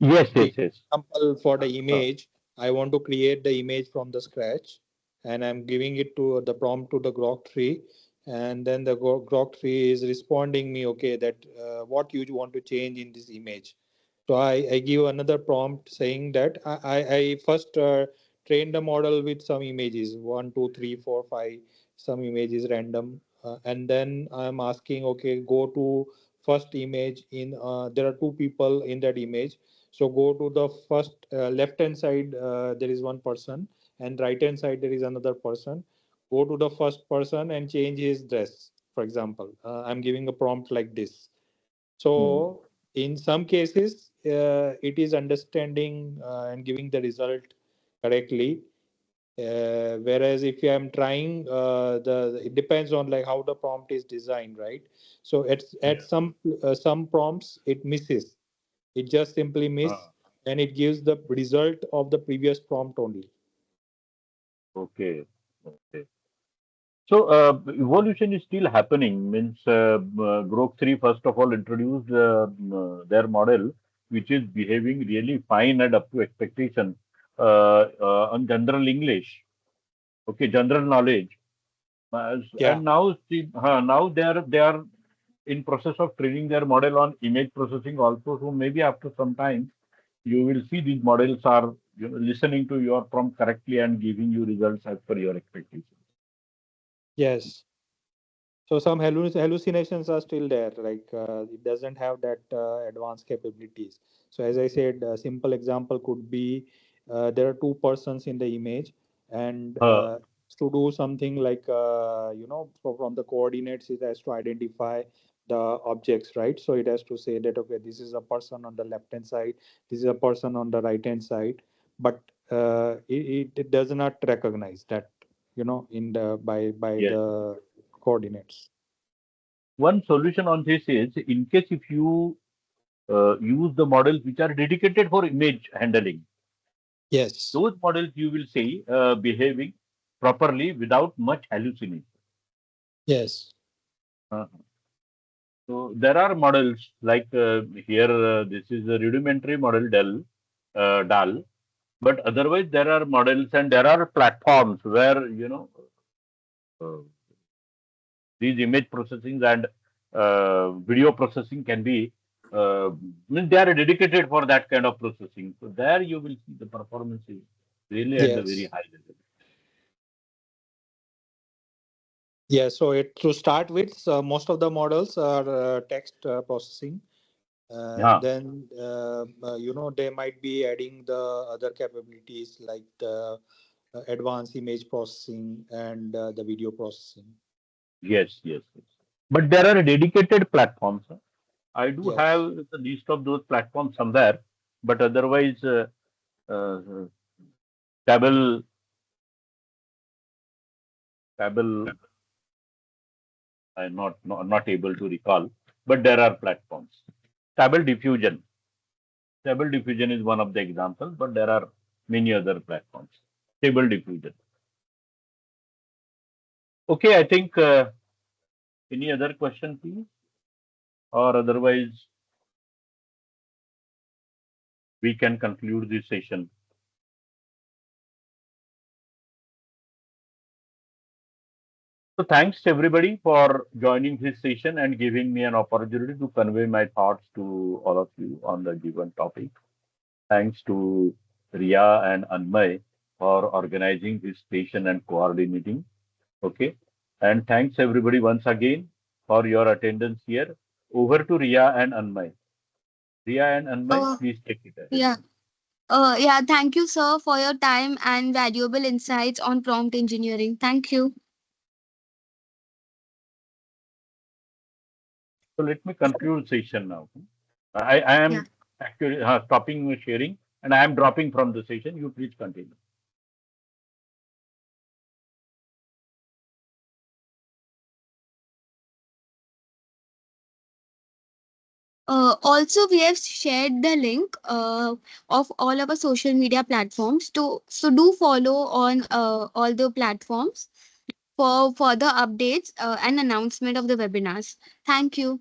Yes, For yes, yes. example, for the Uh, image, I want to create the image from the scratch, and I'm giving it to the prompt to the Grok 3, and then the Grok 3 is responding me, okay, that what you want to change in this image. So I give another prompt saying that I first train the model with some images, 1, 2, 3, 4, 5, some images random, and then I'm asking, okay, go to first image in. There are two people in that image, so go to the first left hand side. There is one person, and right hand side there is another person. Go to the first person and change his dress. For example, I'm giving a prompt like this. hmm. So in some cases, it is understanding and giving the result correctly. Whereas if I'm trying, it depends on like how the prompt is designed, right? So at Yeah. some prompts it misses. It just simply miss, and it gives the result of the previous prompt only. Okay. Okay. So, evolution is still happening. Means Grok 3 first of all introduced their model, which is behaving really fine and up to expectation on general English. Okay, general knowledge. Yeah. And now, now they are in process of training their model on image processing also. So maybe after some time, you will see these models are listening to your prompt correctly and giving you results as per your expectations. Yes. So some hallucinations are still there. Like it doesn't have that advanced capabilities. So as I said, a simple example could be there are two persons in the image, and Uh, to do something like so from the coordinates, it has to identify the objects, right? So it has to say that okay, this is a person on the left hand side, this is a person on the right hand side, but it does not recognize that, in the by yes. the coordinates. One solution on this is in case if you use the models which are dedicated for image handling, Yes. those models you will see behaving properly without much hallucination. Yes. Uh, so there are models like here, this is a rudimentary model DAL, but otherwise there are models and there are platforms where uh, these image processing and video processing can be means they are dedicated for that kind of processing. So there you will see the performance is really at the very Yes. high level. Yes. So to start with, most of the models are text processing, and Yeah. then they might be adding the other capabilities like the advanced image processing and the video processing. Yes, yes, yes. But there are dedicated platforms. Huh? I do Yes. have the list of those platforms somewhere, but otherwise, uh, Table, Table, I'm not able to recall, but there are platforms. Stable Diffusion. Stable Diffusion is one of the examples, but there are many other platforms. Stable Diffusion. Okay, I think any other question, please, or otherwise we can conclude this session. So thanks everybody for joining this session and giving me an opportunity to convey my thoughts to all of you on the given topic. Thanks to Ria and Anmay for organizing this session and coordinating. Okay. And thanks everybody once again for your attendance here. Over to Ria and Anmay. Ria and Anmay, Uh, please take it ahead. yeah. Yeah, thank you, sir, for your time and valuable insights on prompt engineering. Thank you. So let me conclude session now. I am Yeah. actually stopping sharing and I am dropping from the session. You please continue. Also, we have shared the link of all our social media platforms. So do follow on all the platforms for further updates and announcement of the webinars. Thank you.